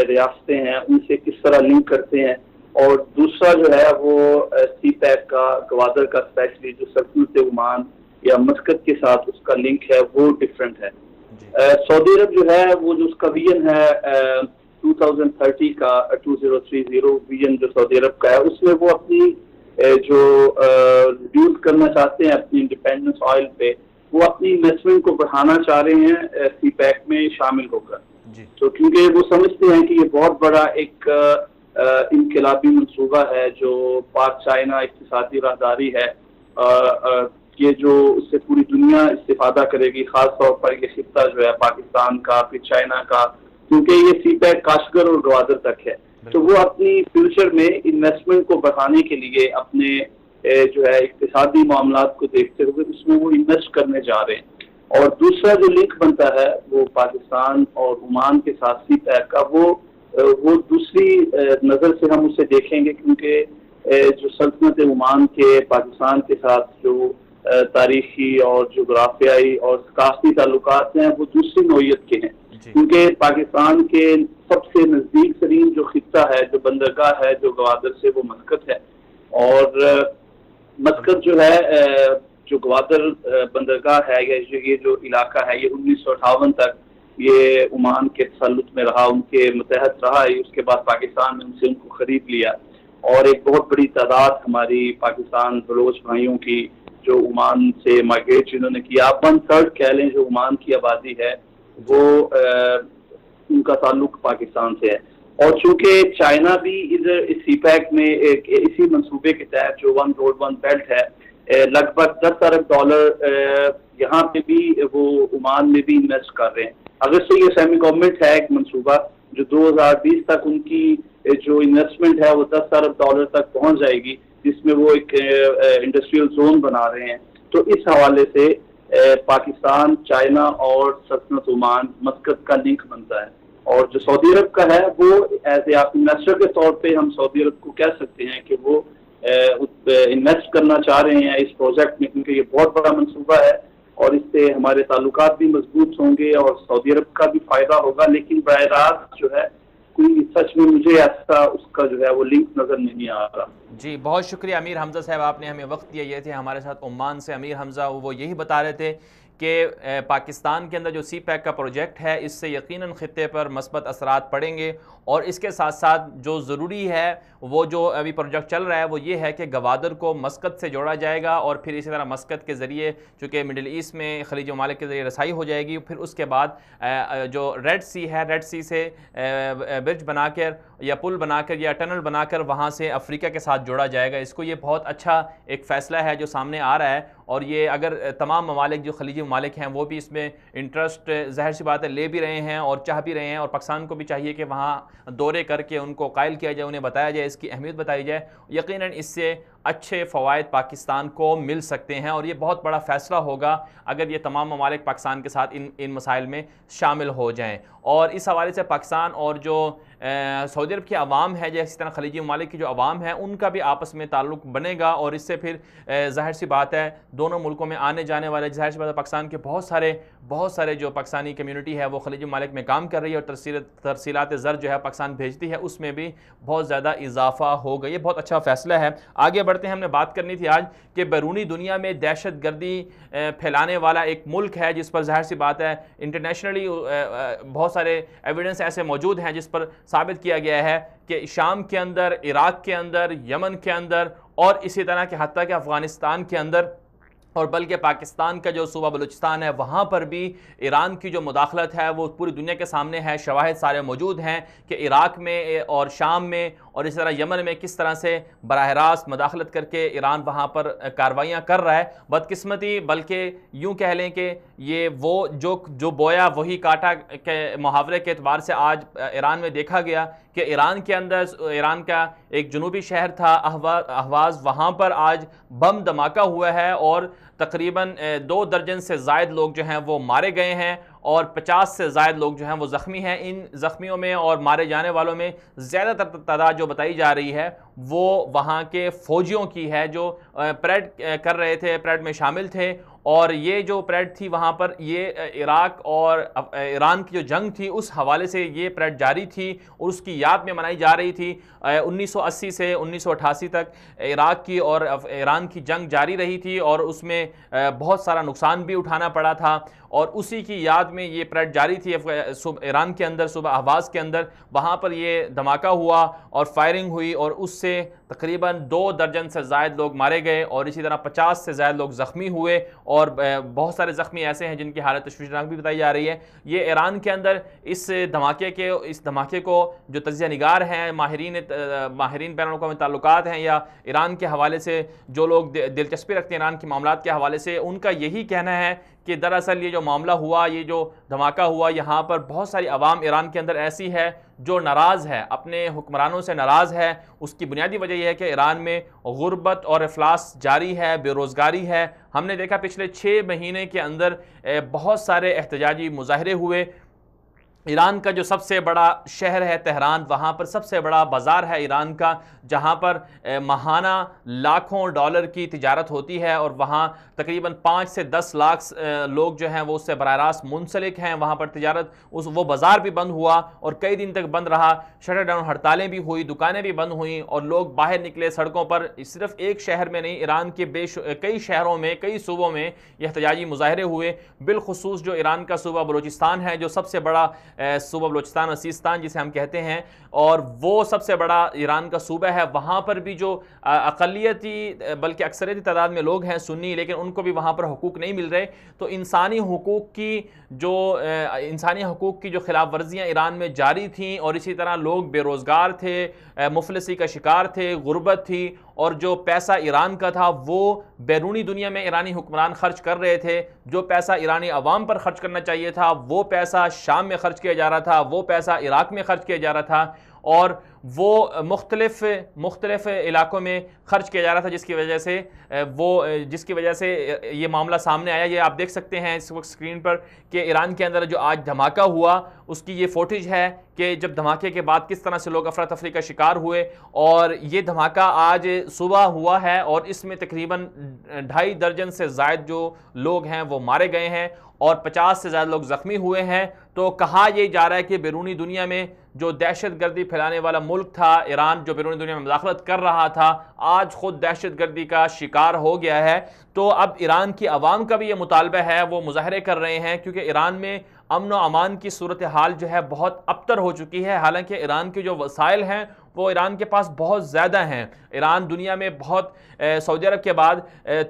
ریاستیں ہیں ان سے کس طرح لنک کرتے ہیں، اور دوسرا جو ہے وہ سی پیک کا گوادر کا اسپیشلی جو سلطنت عمان یا مسقط کے ساتھ اس کا لنک ہے وہ ڈفرینٹ ہے. سعودی عرب جو ہے وہ جو اس کا ویژن ہے 2030 کا 2030 ویژن جو سعودی عرب کا ہے، اس میں وہ اپنی جو ریڈیوس کرنا چاہتے ہیں اپنی انڈیپینڈنس آئل پہ، وہ اپنی انویسٹمنٹ کو بڑھانا چاہ رہے ہیں سی پیک میں شامل ہو کر. تو کیونکہ وہ سمجھتے ہیں کہ یہ بہت بڑا ایک انقلابی منصوبہ ہے جو پاک چائنا اقتصادی راہداری ہے، یہ جو اس سے پوری دنیا استفادہ کرے گی، خاص طور پر یہ خطہ جو ہے پاکستان کا پھر چائنا کا، کیونکہ یہ سی پیک کاشغر اور گوادر تک ہے. تو وہ اپنی فیوچر میں انویسٹمنٹ کو بڑھانے کے لیے اپنے جو ہے اقتصادی معاملات کو دیکھتے ہوئے اس میں وہ انویسٹ کرنے جا رہے ہیں. اور دوسرا جو لنک بنتا ہے وہ پاکستان اور عمان کے ساتھ سی پیک کا، وہ دوسری نظر سے ہم اسے دیکھیں گے، کیونکہ جو سلطنت عمان کے پاکستان کے ساتھ جو تاریخی اور جغرافیائی اور ثقافتی تعلقات ہیں وہ دوسری نوعیت کے ہیں، کیونکہ پاکستان کے سب سے نزدیک ترین جو خطہ ہے، جو بندرگاہ ہے جو گوادر سے، وہ مسقط ہے. اور مسقط جو ہے جو گوادر بندرگاہ ہے یا یہ جو علاقہ ہے، یہ 1958 تک یہ عمان کے تسلط میں رہا، ان کے متحد رہا ہے. اس کے بعد پاکستان نے ان سے ان کو خرید لیا، اور ایک بہت بڑی تعداد ہماری پاکستان بلوچ بھائیوں کی جو عمان سے مائگریٹ جنہوں نے کیا، 1/3 کہہ لیں جو عمان کی آبادی ہے وہ ان کا تعلق پاکستان سے ہے. اور چونکہ چائنا بھی ادھر اس سی پیک میں اسی منصوبے کے تحت جو 1 road 1 belt ہے، لگ بھگ $10 ارب یہاں پہ بھی وہ عمان میں بھی انویسٹ کر رہے ہیں. اگر سے یہ سیمی گورنمنٹ ہے ایک منصوبہ جو 2020 تک ان کی جو انویسٹمنٹ ہے وہ $10 ارب تک پہنچ جائے گی، جس میں وہ ایک انڈسٹریل زون بنا رہے ہیں. تو اس حوالے سے پاکستان، چائنا اور سلطنت عمان مسقط کا لنک بنتا ہے. اور جو سعودی عرب کا ہے وہ ایز اے انویسٹر کے طور پہ ہم سعودی عرب کو کہہ سکتے ہیں کہ وہ انویسٹ کرنا چاہ رہے ہیں اس پروجیکٹ میں، کیونکہ یہ بہت بڑا منصوبہ ہے اور اس سے ہمارے تعلقات بھی مضبوط ہوں گے اور سعودی عرب کا بھی فائدہ ہوگا. لیکن براہ راست جو ہے کوئی سچ میں مجھے ایسا اس کا جو ہے وہ لنک نظر نہیں آ رہا. جی بہت شکریہ امیر حمزہ صاحب، آپ نے ہمیں وقت دیا. یہ تھے ہمارے ساتھ عمان سے امیر حمزہ، وہ یہی بتا رہے تھے کہ پاکستان کے اندر جو سی پیک کا پروجیکٹ ہے اس سے یقیناً خطے پر مثبت اثرات پڑیں گے، اور اس کے ساتھ ساتھ جو ضروری ہے وہ جو ابھی پروجیکٹ چل رہا ہے وہ یہ ہے کہ گوادر کو مسقط سے جوڑا جائے گا، اور پھر اسی طرح مسقط کے ذریعے چونکہ مڈل ایسٹ میں خلیج ممالک کے ذریعے رسائی ہو جائے گی. پھر اس کے بعد جو ریڈ سی ہے، ریڈ سی سے برج بنا کر یا پل بنا کر یا ٹنل بنا کر وہاں سے افریقہ کے ساتھ جوڑا جائے گا. اس کو یہ بہت اچھا ایک فیصلہ ہے جو سامنے آ رہا ہے، اور یہ اگر تمام ممالک جو خلیجی ممالک ہیں وہ بھی اس میں انٹرسٹ ظاہر سی بات ہے لے بھی رہے ہیں اور چاہ بھی رہے ہیں، اور پاکستان کو بھی چاہیے کہ وہاں دورے کر کے ان کو قائل کیا جائے، انہیں بتایا جائے، اس کی اہمیت بتائی جائے. یقیناً اس سے اچھے فوائد پاکستان کو مل سکتے ہیں، اور یہ بہت بڑا فیصلہ ہوگا اگر یہ تمام ممالک پاکستان کے ساتھ ان مسائل میں شامل ہو جائیں. اور اس حوالے سے پاکستان اور جو سعودی عرب کی عوام ہے، جیسے طرح خلیجی ممالک کی جو عوام ہے، ان کا بھی آپس میں تعلق بنے گا، اور اس سے پھر ظاہر سی بات ہے دونوں ملکوں میں آنے جانے والے ظاہر سی بات ہے پاکستان کے بہت سارے جو پاکستانی کمیونٹی ہے وہ خلیجی ممالک میں کام کر رہی ہے، اور ترسیلات زر جو ہے پاکستان بھیجتی ہے اس میں بھی بہت زیادہ اضافہ ہوگا. یہ بہت اچھا فیصلہ ہے. آگے بڑھتے ہیں. ہم نے بات کرنی تھی آج کہ بیرونی دنیا میں دہشت گردی پھیلانے والا ایک ملک ہے جس پر ظاہر سی بات ہے انٹرنیشنلی بہت سارے ایویڈنس ایسے موجود ہیں جس پر ثابت کیا گیا ہے کہ شام کے اندر، عراق کے اندر، یمن کے اندر اور اسی طرح کہ حتیٰ کہ افغانستان کے اندر اور بلکہ پاکستان کا جو صوبہ بلوچستان ہے وہاں پر بھی ایران کی جو مداخلت ہے وہ پوری دنیا کے سامنے ہے، شواہد سارے موجود ہیں کہ عراق میں اور شام میں اور اس طرح یمن میں کس طرح سے براہ راست مداخلت کر کے ایران وہاں پر کارروائیاں کر رہا ہے۔ بدقسمتی بلکہ یوں کہہ لیں کہ یہ وہ جو بویا وہی کاٹا کے محاورے کے اعتبار سے آج ایران میں دیکھا گیا کہ ایران کے اندر ایران کا ایک جنوبی شہر تھا اہواز، وہاں پر آج بم دھماکہ ہوا ہے اور تقریباً 2 درجن سے زائد لوگ جو ہیں وہ مارے گئے ہیں اور 50 سے زائد لوگ جو ہیں وہ زخمی ہیں۔ ان زخمیوں میں اور مارے جانے والوں میں زیادہ تر تعداد جو بتائی جا رہی ہے وہ وہاں کے فوجیوں کی ہے جو پریڈ کر رہے تھے، پریڈ میں شامل تھے، اور یہ جو پریڈ تھی وہاں پر یہ عراق اور ایران کی جو جنگ تھی اس حوالے سے یہ پریڈ جاری تھی اور اس کی یاد میں منائی جا رہی تھی۔ 1980 سے 1988 تک عراق کی اور ایران کی جنگ جاری رہی تھی اور اس میں بہت سارا نقصان بھی اٹھانا پڑا تھا، اور اسی کی یاد میں یہ پریڈ جاری تھی ایران کے اندر، صوبہ اہواز کے اندر۔ وہاں پر یہ دھماکہ ہوا اور فائرنگ ہوئی اور اس سے تقریباً 2 درجن سے زائد لوگ مارے گئے اور اسی طرح 50 سے زائد لوگ زخمی ہوئے، اور بہت سارے زخمی ایسے ہیں جن کی حالت تشویشناک بھی بتائی جا رہی ہے۔ یہ ایران کے اندر اس دھماکے کو جو تجزیہ نگار ہیں، ماہرین بین الاقوامی تعلقات ہیں یا ایران کے حوالے سے جو لوگ دلچسپی رکھتے ہیں ایران کے معاملات کے حوالے سے، ان کا یہی کہنا ہے کہ دراصل یہ جو معاملہ ہوا، یہ جو دھماکہ ہوا، یہاں پر بہت ساری عوام ایران کے اندر ایسی ہے جو ناراض ہے، اپنے حکمرانوں سے ناراض ہے۔ اس کی بنیادی وجہ یہ ہے کہ ایران میں غربت اور افلاس جاری ہے، بے روزگاری ہے۔ ہم نے دیکھا پچھلے 6 مہینے کے اندر بہت سارے احتجاجی مظاہرے ہوئے۔ ایران کا جو سب سے بڑا شہر ہے تہران، وہاں پر سب سے بڑا بازار ہے ایران کا، جہاں پر ماہانہ لاکھوں ڈالر کی تجارت ہوتی ہے اور وہاں تقریباً 5 سے 10 لاکھ لوگ جو ہیں وہ اس سے براہ راست منسلک ہیں۔ وہاں پر تجارت وہ بازار بھی بند ہوا اور کئی دن تک بند رہا، شٹر ڈاؤن ہڑتالیں بھی ہوئی، دکانیں بھی بند ہوئیں اور لوگ باہر نکلے سڑکوں پر۔ صرف ایک شہر میں نہیں، ایران کے کئی شہروں میں، کئی صوبوں میں یہ احتجاجی مظاہرے ہوئے، بالخصوص جو ایران کا صوبہ بلوچستان ہے، جو سب سے بڑا صوبہ بلوچستان و سیستان جسے ہم کہتے ہیں، اور وہ سب سے بڑا ایران کا صوبہ ہے۔ وہاں پر بھی جو اقلیتی بلکہ اکثریتی تعداد میں لوگ ہیں سنی، لیکن ان کو بھی وہاں پر حقوق نہیں مل رہے۔ تو انسانی حقوق کی جو خلاف ورزیاں ایران میں جاری تھیں، اور اسی طرح لوگ بے روزگار تھے، مفلسی کا شکار تھے، غربت تھی، اور جو پیسہ ایران کا تھا وہ بیرونی دنیا میں ایرانی حکمران خرچ کر رہے تھے۔ جو پیسہ ایرانی عوام پر خرچ کرنا چاہیے تھا وہ پیسہ شام میں خرچ کیا جا رہا تھا، وہ پیسہ عراق میں خرچ کیا جا رہا تھا، اور وہ مختلف علاقوں میں خرچ کیا جا رہا تھا، جس کی وجہ سے یہ معاملہ سامنے آیا۔ یہ آپ دیکھ سکتے ہیں اس وقت اسکرین پر کہ ایران کے اندر جو آج دھماکہ ہوا اس کی یہ فوٹیج ہے کہ جب دھماکے کے بعد کس طرح سے لوگ افراتفری کا شکار ہوئے، اور یہ دھماکہ آج صبح ہوا ہے اور اس میں تقریباً 2.5 درجن سے زائد جو لوگ ہیں وہ مارے گئے ہیں اور 50 سے زائد لوگ زخمی ہوئے ہیں۔ تو کہا یہ جا رہا ہے کہ بیرونی دنیا میں جو دہشت گردی پھیلانے والا ملک تھا ایران، جو بیرونی دنیا میں مداخلت کر رہا تھا، آج خود دہشت گردی کا شکار ہو گیا ہے۔ تو اب ایران کی عوام کا بھی یہ مطالبہ ہے، وہ مظاہرے کر رہے ہیں کیونکہ ایران میں امن و امان کی صورتحال جو ہے بہت ابتر ہو چکی ہے۔ حالانکہ ایران کے جو وسائل ہیں وہ ایران کے پاس بہت زیادہ ہیں۔ ایران دنیا میں سعودی عرب کے بعد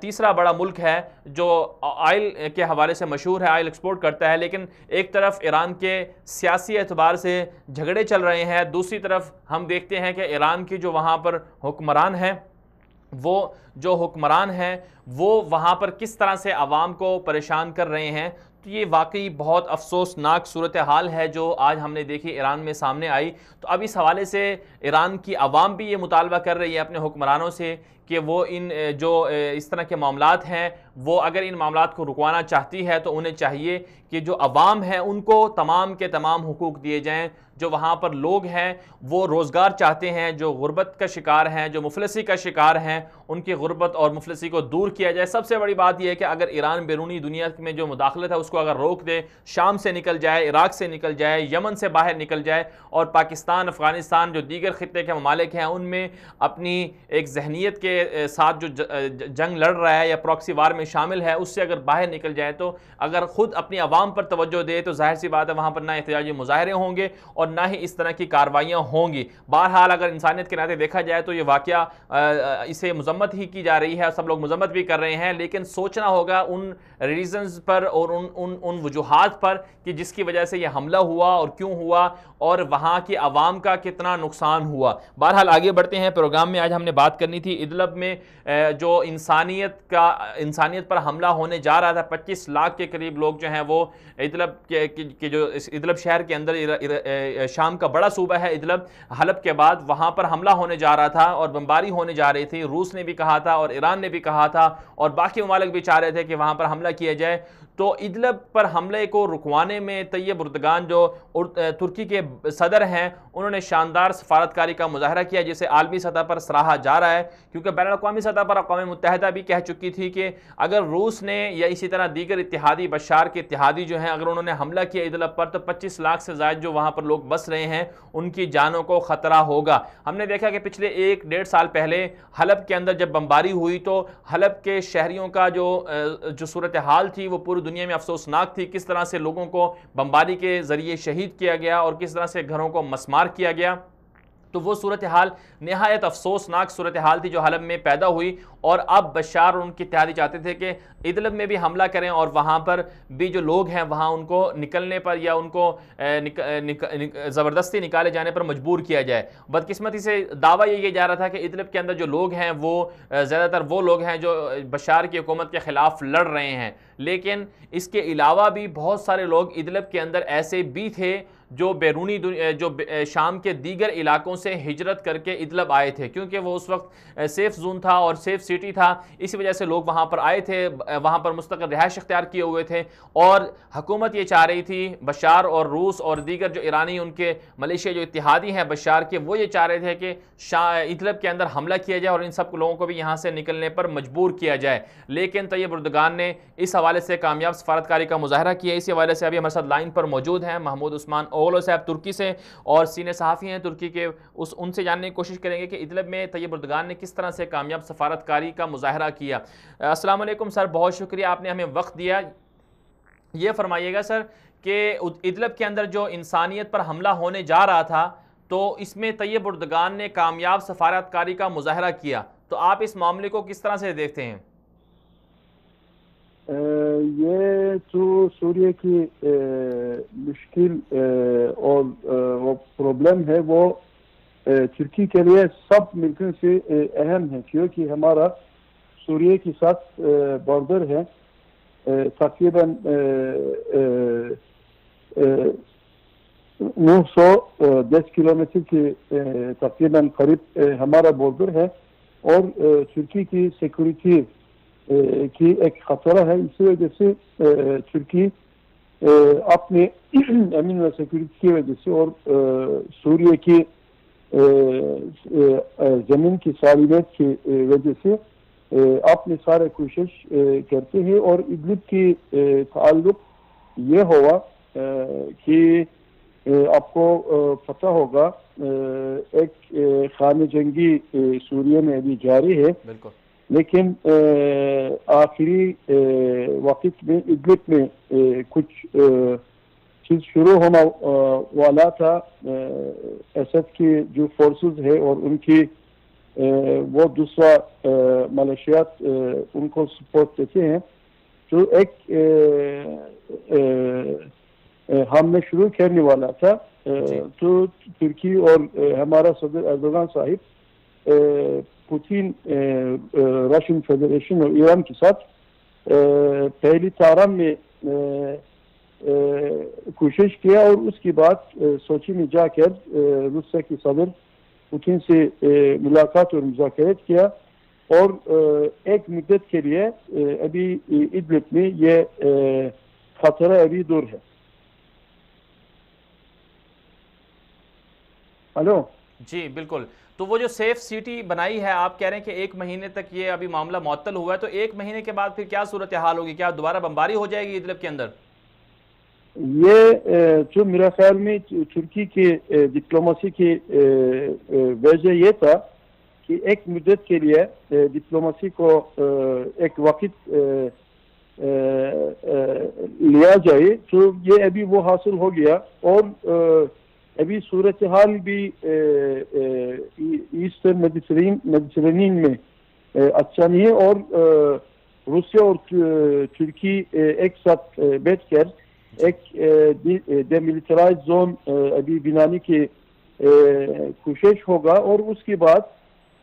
تیسرا بڑا ملک ہے جو آئل کے حوالے سے مشہور ہے، آئل ایکسپورٹ کرتا ہے، لیکن ایک طرف ایران کے سیاسی اعتبار سے جھگڑے چل رہے ہیں، دوسری طرف ہم دیکھتے ہیں کہ ایران کی جو وہاں پر حکمران ہیں وہ وہاں پر کس طرح سے عوام کو پریشان کر رہے ہیں۔ تو یہ واقعی بہت افسوسناک صورتحال ہے جو آج ہم نے دیکھی ایران میں سامنے آئی۔ تو اب اس حوالے سے ایران کی عوام بھی یہ مطالبہ کر رہی ہے اپنے حکمرانوں سے کہ وہ اس طرح کے معاملات ہیں، وہ اگر ان معاملات کو رکوانا چاہتی ہے تو انہیں چاہیے کہ جو عوام ہیں ان کو تمام کے تمام حقوق دیے جائیں۔ جو وہاں پر لوگ ہیں وہ روزگار چاہتے ہیں، جو غربت کا شکار ہیں، جو مفلسی کا شکار ہیں، ان کی غربت اور مفلسی کو دور کیا جائے۔ سب سے بڑی بات یہ ہے کہ اگر ایران بیرونی دنیا میں جو مداخلت ہے اس کو اگر روک دے، شام سے نکل جائے، عراق سے نکل جائے، یمن سے باہر نکل جائے، اور پاکستان، افغانستان جو دیگر خطے کے ممالک ہیں ان میں اپنی ایک ذہنیت کے کے ساتھ جو جنگ لڑ رہا ہے یا پراکسی وار میں شامل ہے اس سے اگر باہر نکل جائے تو اگر خود اپنی عوام پر توجہ دے تو ظاہر سی بات ہے وہاں پر نہ احتجاجی مظاہرے ہوں گے اور نہ ہی اس طرح کی کارروائیاں ہوں گی. بہرحال اگر انسانیت کے ناطے دیکھا جائے تو یہ واقعہ اسے مذمت ہی کی جا رہی ہے, سب لوگ مذمت بھی کر رہے ہیں, لیکن سوچنا ہوگا ان ریزنز پر اور ان وجوہات پر کہ جس کی وجہ سے یہ حملہ ہوا اور کیوں ہوا اور وہاں کی عوام کا کتنا نقصان ہوا. بہرحال آگے بڑھتے ہیں پروگرام میں. آج ہم نے بات کرنی تھی ادلب میں جو انسانیت پر حملہ ہونے جا رہا تھا. 25 لاکھ کے قریب لوگ جو ہیں وہ ادلب شہر کے اندر, شام کا بڑا صوبہ ہے ادلب, حلب کے بعد وہاں پر حملہ ہونے جا رہا تھا اور بمباری ہونے جا رہی تھی. روس نے بھی کہا تھا اور ایران نے بھی کہا تھا اور باقی ممالک بھی چاہ رہے تھے کہ وہاں پر حملہ کیا جائے. تو ادلب پر حملے کو رکوانے میں طیب اردگان جو ترکی کے صدر ہیں انہوں نے شاندار سفارتکاری کا مظاہرہ کیا جسے عالمی سطح پر سراہا جا رہا ہے, کیونکہ بین الاقوامی سطح پر اقوام متحدہ بھی کہہ چکی تھی کہ اگر روس نے یا اسی طرح دیگر اتحادی بشار کے اتحادی جو ہیں اگر انہوں نے حملہ کیا ادلب پر تو 25 لاکھ سے زائد جو وہاں پر لوگ بس رہے ہیں ان کی جانوں کو خطرہ ہوگا. ہم نے دیکھا کہ پچھلے 1-1.5 سال پہلے حلب کے اندر جب بمباری ہوئی تو حلب کے شہریوں کا جو صورتحال تھی وہ پوری دنیا میں افسوسناک تھی. کس طرح سے لوگوں کو بمباری کے ذریعے شہید کیا گیا اور کس طرح سے گھروں کو مسمار کیا گیا. تو وہ صورتحال نہایت افسوسناک صورتحال تھی جو حلب میں پیدا ہوئی, اور اب بشار اور ان کی اتحادی چاہتے تھے کہ ادلب میں بھی حملہ کریں اور وہاں پر بھی جو لوگ ہیں وہاں ان کو نکلنے پر یا ان کو زبردستی نکالے جانے پر مجبور کیا جائے. بدقسمتی سے دعویٰ یہ جا رہا تھا کہ ادلب کے اندر جو لوگ ہیں وہ زیادہ تر وہ لوگ ہیں جو بشار کی حکومت کے خلاف لڑ رہے ہیں, لیکن اس کے علاوہ بھی بہت سارے لوگ ادلب کے اندر ایسے بھی تھے جو بیرونی جو شام کے دیگر علاقوں سے ہجرت کر کے ادلب آئے تھے, کیونکہ وہ اس وقت سیف زون تھا اور سیف سٹی تھا. اسی وجہ سے لوگ وہاں پر آئے تھے, وہاں پر مستقل رہائش اختیار کیے ہوئے تھے, اور حکومت یہ چاہ رہی تھی بشار اور روس اور دیگر جو ایرانی ان کے ملیشیا جو اتحادی ہیں بشار کے, وہ یہ چاہ رہے تھے کہ ادلب کے اندر حملہ کیا جائے اور ان سب لوگوں کو بھی یہاں سے نکلنے پر مجبور کیا جائے. لیکن طیب اردگان نے اس حوالے سے کامیاب سفارتکاری کا مظاہرہ کیا. اسی حوالے سے ابھی ہمارے ساتھ لائن پر موجود ہیں محمود عثمان اوغلو صاحب ترکی سے, اور سینئر صحافی ہیں ترکی کے, ان سے جاننے کی کوشش کریں گے کہ ادلب میں طیب اردگان نے کس طرح سے کامیاب سفارتکاری کا مظاہرہ کیا. السلام علیکم سر, بہت شکریہ آپ نے ہمیں وقت دیا. یہ فرمائیے گا سر کہ ادلب کے اندر جو انسانیت پر حملہ ہونے جا رہا تھا تو اس میں طیب اردگان نے کامیاب سفارتکاری کا مظاہرہ کیا, تو آپ اس معاملے کو کس طرح سے دیکھتے ہیں؟ یہ تو سوریہ کی مشکل اور وہ پرابلم ہے وہ ترکی کے لیے سب ملکوں سے اہم ہے, کیونکہ ہمارا سوریہ کے ساتھ بارڈر ہے. تقریباً 910 کلومیٹر کے تقریباً قریب ہمارا بارڈر ہے, اور ترکی کی سیکورٹی کی ایک خطرہ ہے. اسی وجہ سے ترکی اپنے امن و سیکورٹی کی وجہ سے اور سوریہ کی زمین کی سالمیت کی وجہ سے اپنے سارے کوشش کرتے ہیں. اور ادلب کی تعلق یہ ہوا کہ آپ کو پتہ ہوگا ایک خانہ جنگی سوریہ میں ابھی جاری ہے, لیکن آخری وقت میں ادلب میں کچھ چیز شروع ہونا والا تھا. اسد کی جو فورسز ہے اور ان کی وہ دوسرا ملیشیات ان کو سپورٹ دیتے ہیں, جو ایک حملہ شروع کرنے والا تھا. تو ترکی اور ہمارا صدر اردوغان صاحب پوتین رشین فیڈریشن اور ایران کے ساتھ پہلی تارم میں کوشش کیا, اور اس کے بعد سوچی میں جا کر روسیہ کے صدر پوتین سے ملاقات اور مذاکرات کیا, اور ایک مدت کے لیے ابھی ادلب میں یہ خطرہ ابھی دور ہے. ہلو جی بالکل. تو وہ جو سیف سٹی بنائی ہے آپ کہہ رہے ہیں کہ 1 مہینے تک یہ ابھی معاملہ معطل ہوا ہے, تو 1 مہینے کے بعد پھر کیا صورتحال ہوگی؟ کیا دوبارہ بمباری ہو جائے گی ادلب کے اندر؟ یہ جو میرا خیال میں ترکی کے ڈپلوماسی کی وجہ یہ تھا کہ کہ ایک مدت کے لیے ڈپلوماسی کو ایک وقت لیا جائے، تو یہ ابھی وہ حاصل ہو گیا. اور ابھی صورتحال بھی ایسٹرن میڈیٹرینین میں اچھا نہیں ہے، اور روسیا اور ترکی ایک ساتھ بیٹھ کر ایک ڈی ملٹرائز زون ابھی بنانے کی کوشش ہوگا. اور اس کے بعد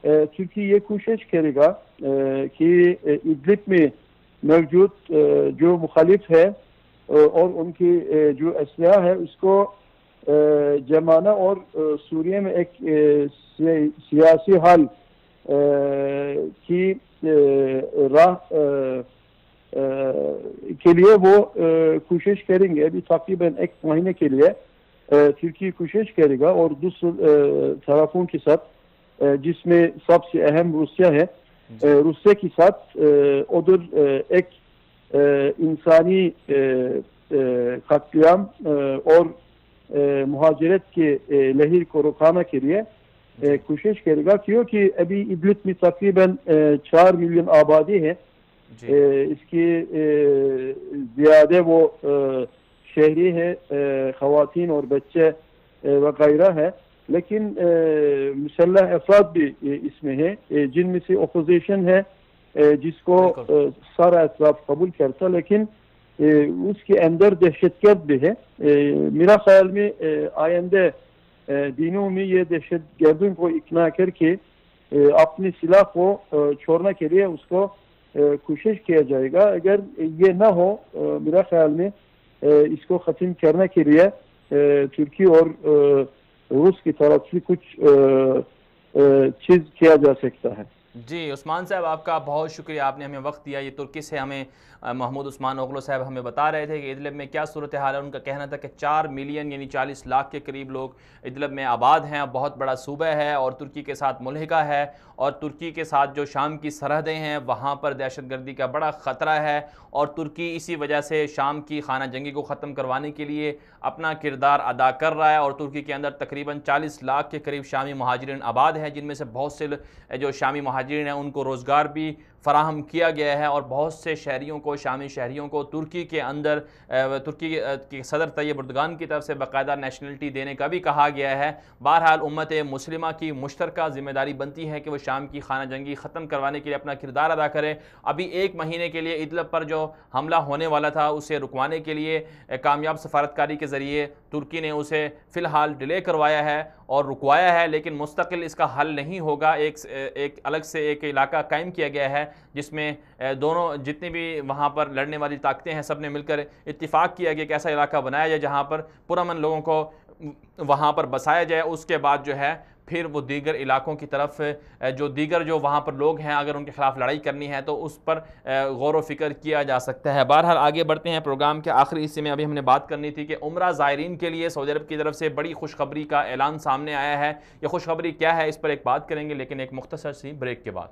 ترکی یہ کوشش کرے گا کہ ادلب میں موجود جو مخالف ہے اور ان کی جو اسلحہ ہے اس کو جمانا اور سوریہ میں ایک سیاسی حل کی راہ کے لیے وہ کوشش کریں گے. ابھی تقریباً ایک مہینے کے لیے ترکی کوشش کرے گا، اور دوسرے طرفوں کے ساتھ جس میں سب سے اہم روسیا ہے، روسیا کے ساتھ ادھر ایک انسانی قتل عام اور مہاجرت کے لہر کو روکانے کے لیے کوشش کرے گا، کیونکہ ابھی ادلب میں تقریباً 4 ملین آبادی ہے. اس کی زیادہ وہ شہری ہے، خواتین اور بچے وغیرہ ہے، لیکن مسلح افراد بھی اس میں ہے، جن میں سے اپوزیشن ہے جس کو سارا اطراف قبول کرتا، لیکن اس کے اندر دہشت گرد بھی ہے. میرا خیال میں آئندہ دنوں میں یہ دہشت گردوں کو اقناع کر کے اپنی سلاح کو چھوڑنے کے لیے اس کو کوشش کیا جائے گا. اگر یہ نہ ہو میرا خیال میں اس کو ختم کرنے کے لیے ترکی اور روس کی طرف سے کچھ چیز کیا جا سکتا ہے. جی عثمان صاحب، آپ کا بہت شکریہ، آپ نے ہمیں وقت دیا. یہ ترکی سے ہمیں محمود عثمان اوغلو صاحب ہمیں بتا رہے تھے کہ ادلب میں کیا صورتحال ہے. ان کا کہنا تھا کہ 4 ملین یعنی 40 لاکھ کے قریب لوگ ادلب میں آباد ہیں، بہت بڑا صوبہ ہے اور ترکی کے ساتھ ملحقہ ہے، اور ترکی کے ساتھ جو شام کی سرحدیں ہیں وہاں پر دہشت گردی کا بڑا خطرہ ہے، اور ترکی اسی وجہ سے شام کی خانہ جنگی کو ختم کروانے کے لیے اپنا کردار ادا کر رہا ہے. اور ترکی کے اندر تقریباً 40 لاکھ کے قریب شامی مہاجرین آباد ہیں، جن میں سے بہت سے جو شامی مہاجرین ہیں ان کو روزگار بھی فراہم کیا گیا ہے، اور بہت سے شہریوں کو، شامی شہریوں کو ترکی کے اندر ترکی کے صدر طیب اردگان کی طرف سے باقاعدہ نیشنلٹی دینے کا بھی کہا گیا ہے. بہرحال امت مسلمہ کی مشترکہ ذمہ داری بنتی ہے کہ وہ شام کی خانہ جنگی ختم کروانے کے لیے اپنا کردار ادا کرے. ابھی 1 مہینے کے لیے ادلب پر جو حملہ ہونے والا تھا اسے رکوانے کے لیے کامیاب سفارتکاری کے ذریعے ترکی نے اسے فی الحال ڈیلے کروایا ہے اور رکوایا ہے، لیکن مستقل اس کا حل نہیں ہوگا. ایک الگ سے ایک علاقہ قائم کیا گیا ہے جس میں دونوں جتنی بھی وہاں پر لڑنے والی طاقتیں ہیں سب نے مل کر اتفاق کیا کہ ایک ایسا علاقہ بنایا جائے جہاں پر پرامن لوگوں کو وہاں پر بسایا جائے. اس کے بعد جو ہے پھر وہ دیگر علاقوں کی طرف جو وہاں پر لوگ ہیں اگر ان کے خلاف لڑائی کرنی ہے تو اس پر غور و فکر کیا جا سکتا ہے. بہرحال آگے بڑھتے ہیں. پروگرام کے آخری حصے میں ابھی ہم نے بات کرنی تھی کہ عمرہ زائرین کے لیے سعودی عرب کی طرف سے بڑی خوشخبری کا اعلان سامنے آیا ہے. یہ خوشخبری کیا ہے اس پر ایک بات کریں گے، لیکن ایک مختصر سی بریک کے بعد.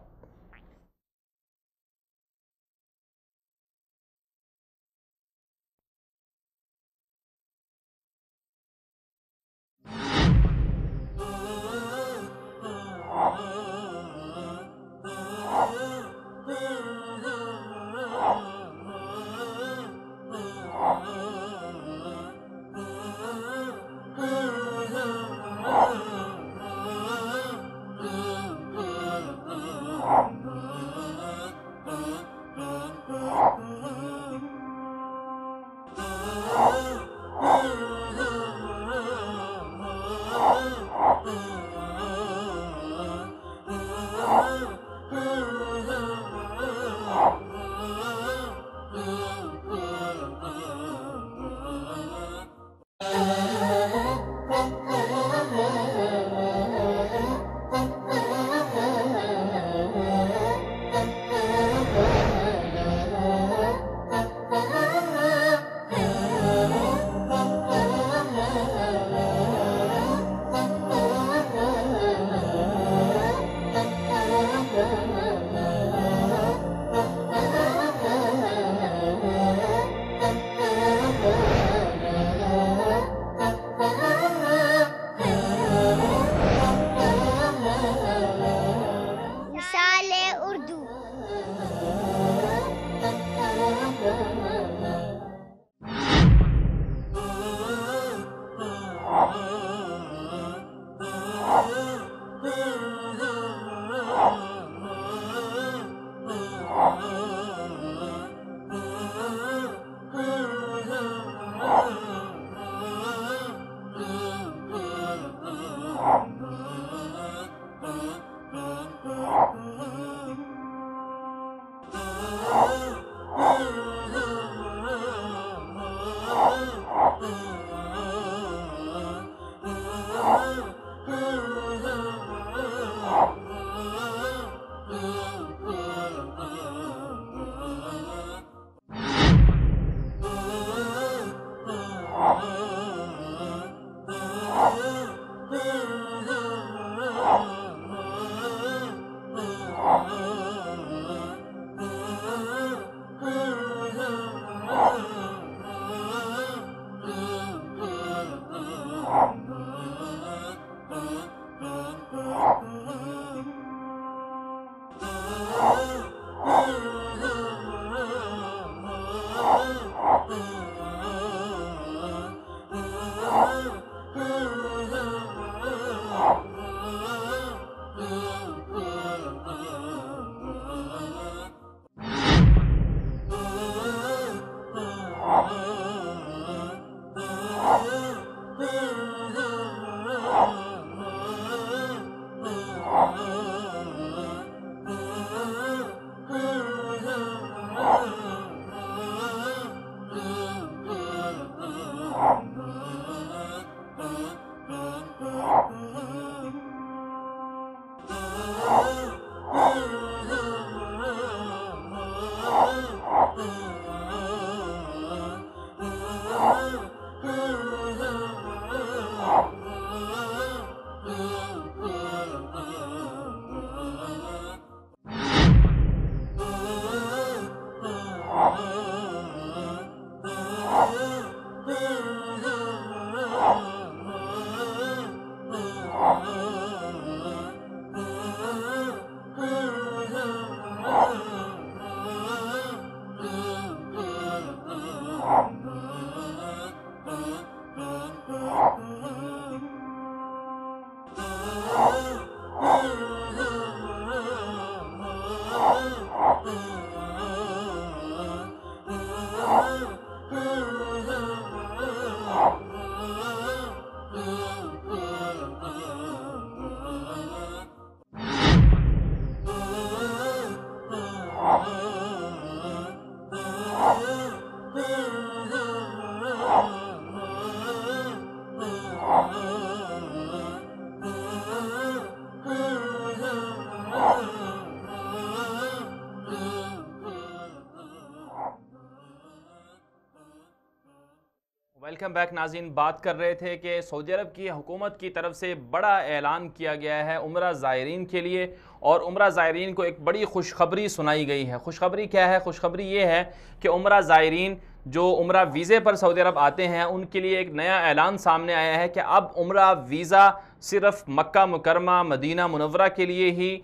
ویلکم بیک ناظرین، بات کر رہے تھے کہ سعودی عرب کی حکومت کی طرف سے بڑا اعلان کیا گیا ہے عمرہ زائرین کے لیے، اور عمرہ زائرین کو ایک بڑی خوشخبری سنائی گئی ہے۔ خوشخبری کیا ہے؟ خوشخبری یہ ہے کہ عمرہ زائرین جو عمرہ ویزے پر سعودی عرب آتے ہیں ان کے لیے ایک نیا اعلان سامنے آیا ہے کہ اب عمرہ ویزا صرف مکہ مکرمہ مدینہ منورہ کے لیے ہی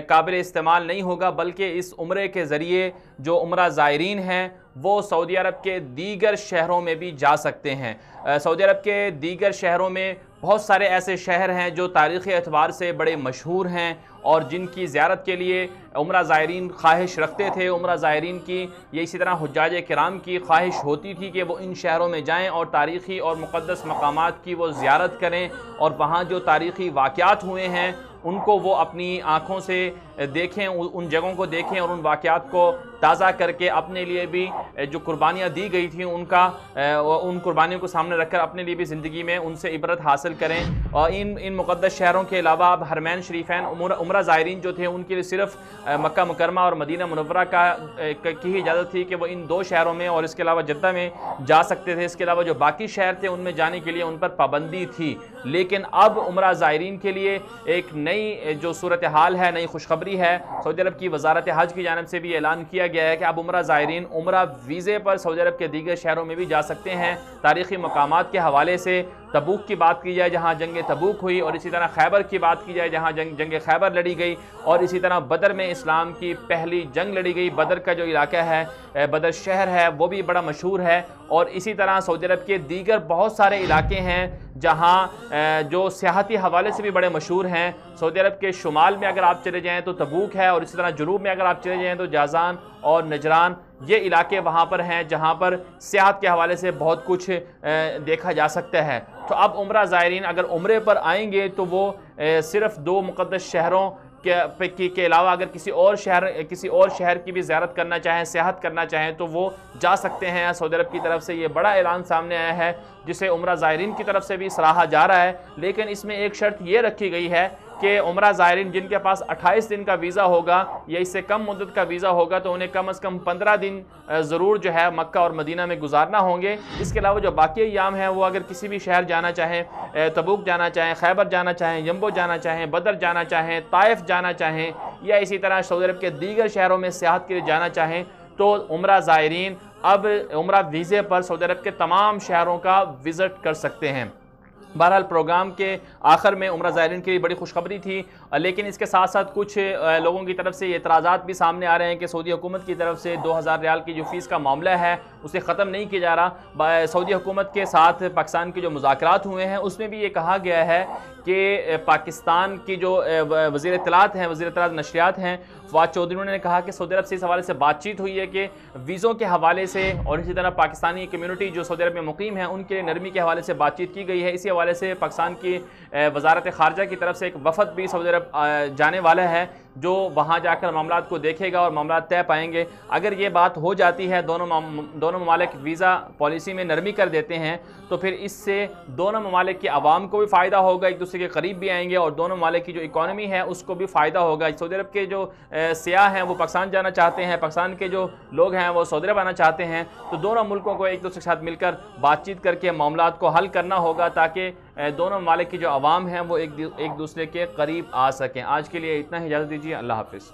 قابل استعمال نہیں ہوگا، بلکہ اس عمرے کے ذریعے جو عمرہ زائرین ہیں وہ سعودی عرب کے دیگر شہروں میں بھی جا سکتے ہیں۔ سعودی عرب کے دیگر شہروں میں بہت سارے ایسے شہر ہیں جو تاریخی اعتبار سے بڑے مشہور ہیں اور جن کی زیارت کے لیے عمرہ زائرین خواہش رکھتے تھے۔ عمرہ زائرین کی یہ اسی طرح حجاج کرام کی خواہش ہوتی تھی کہ وہ ان شہروں میں جائیں اور تاریخی اور مقدس مقامات کی وہ زیارت کریں، اور وہاں جو تاریخی واقعات ہوئے ہیں ان کو وہ اپنی آنکھوں سے دیکھیں، ان جگہوں کو دیکھیں اور ان واقعات کو تازہ کر کے اپنے لیے بھی جو قربانیاں دی گئی تھیں ان قربانیوں کو سامنے رکھ کر اپنے لیے بھی زندگی میں ان سے عبرت حاصل کریں۔ اور ان مقدس شہروں کے علاوہ اب حرمین شریفین عمرہ زائرین جو تھے ان کے لیے صرف مکہ مکرمہ اور مدینہ منورہ کی ہی اجازت تھی کہ وہ ان دو شہروں میں اور اس کے علاوہ جدہ میں جا سکتے تھے۔ اس کے علاوہ جو باقی شہر تھے ان میں جانے کے لیے ان پر پابندی تھی، لیکن اب عمرہ زائرین کے لیے ایک نئی جو صورتحال ہے، نئی خوشخبری ہے۔ سعودی عرب کی وزارت حج کی جانب سے بھی اعلان کیا گیا ہے کہ اب عمرہ زائرین عمرہ ویزے پر سعودی عرب کے دیگر شہروں میں بھی جا سکتے ہیں۔ تاریخی مقامات کے حوالے سے تبوک کی بات کی جائے جہاں جنگ تبوک ہوئی، اور اسی طرح خیبر کی بات کی جائے جہاں جنگ خیبر لڑی گئی، اور اسی طرح بدر میں اسلام کی پہلی جنگ لڑی گئی۔ بدر کا جو علاقہ ہے، بدر شہر ہے، وہ بھی بڑا مشہور ہے، اور اسی طرح سعودی عرب کے دیگر بہت سارے علاقے ہیں جہاں جو سیاحتی حوالے سے بھی بڑے مشہور ہیں۔ سعودی عرب کے شمال میں اگر آپ چلے جائیں تو تبوک ہے، اور اسی طرح جنوب میں اگر آپ چلے جائیں تو جازان اور نجران، یہ علاقے وہاں پر ہیں جہاں پر سیاحت کے حوالے سے بہت کچھ دیکھا جا سکتا ہے۔ تو اب عمرہ زائرین اگر عمرے پر آئیں گے تو وہ صرف دو مقدس شہروں کے علاوہ اگر کسی اور شہر کی بھی زیارت کرنا چاہیں، سیاحت کرنا چاہیں تو وہ جا سکتے ہیں۔ سعودی عرب کی طرف سے یہ بڑا اعلان سامنے آیا ہے جسے عمرہ زائرین کی طرف سے بھی سراہا جا رہا ہے، لیکن اس میں ایک شرط یہ رکھی گئی ہے کہ عمرہ زائرین جن کے پاس 28 دن کا ویزا ہوگا یا اس سے کم مدت کا ویزا ہوگا تو انہیں کم از کم 15 دن ضرور جو ہے مکہ اور مدینہ میں گزارنا ہوں گے۔ اس کے علاوہ جو باقی ایام ہیں وہ اگر کسی بھی شہر جانا چاہیں، تبوک جانا چاہیں، خیبر جانا چاہیں، یمبو جانا چاہیں، بدر جانا چاہیں، طائف جانا چاہیں، یا اسی طرح سعودی عرب کے دیگر شہروں میں سیاحت کے لیے جانا چاہیں تو عمرہ زائرین اب عمرہ ویزے پر سعودی عرب کے تمام شہروں کا وزٹ کر سکتے ہیں۔ بہرحال پروگرام کے آخر میں عمرہ زائرین کے لیے بڑی خوشخبری تھی، لیکن اس کے ساتھ ساتھ کچھ لوگوں کی طرف سے یہ اعتراضات بھی سامنے آ رہے ہیں کہ سعودی حکومت کی طرف سے 2000 ریال کی جو فیس کا معاملہ ہے اسے ختم نہیں کیا جا رہا۔ سعودی حکومت کے ساتھ پاکستان کے جو مذاکرات ہوئے ہیں اس میں بھی یہ کہا گیا ہے کہ پاکستان کی جو وزیر اطلاعات ہیں، وزیر اطلاعات نشریات ہیں، فواد چودھری نے کہا کہ سعودی عرب سے اس حوالے سے بات چیت ہوئی ہے کہ ویزوں کے حوالے سے اور اسی طرح پاکستانی کمیونٹی جو سعودی عرب میں مقیم ہیں ان کے نرمی کے حوالے سے بات چیت کی گئی ہے۔ اسی حوالے سے پاکستان کی وزارت خارجہ کی طرف سے ایک وفد بھی سعودی عرب جانے والا ہے جو وہاں جا کر معاملات کو دیکھے گا اور معاملات طے پائیں گے۔ اگر یہ بات ہو جاتی ہے، دونوں ممالک ویزا پالیسی میں نرمی کر دیتے ہیں، تو پھر اس سے دونوں ممالک کے عوام کو بھی فائدہ ہوگا، ایک دوسرے کے قریب بھی آئیں گے، اور دونوں ممالک کی جو اکانومی ہے اس کو بھی فائدہ ہوگا۔ سعودی عرب کے جو سیاح ہیں وہ پاکستان جانا چاہتے ہیں، پاکستان کے جو لوگ ہیں وہ سعودی عرب آنا چاہتے ہیں، تو دونوں ملکوں کو ایک دوسرے کے ساتھ مل کر بات چیت کر کے معاملات کو حل کرنا ہوگا تاکہ دونوں ممالک کی جو عوام ہیں وہ ایک دوسرے کے قریب آ سکیں۔ آج کے لیے اتنا ہی، اجازت دیجیے، اللہ حافظ۔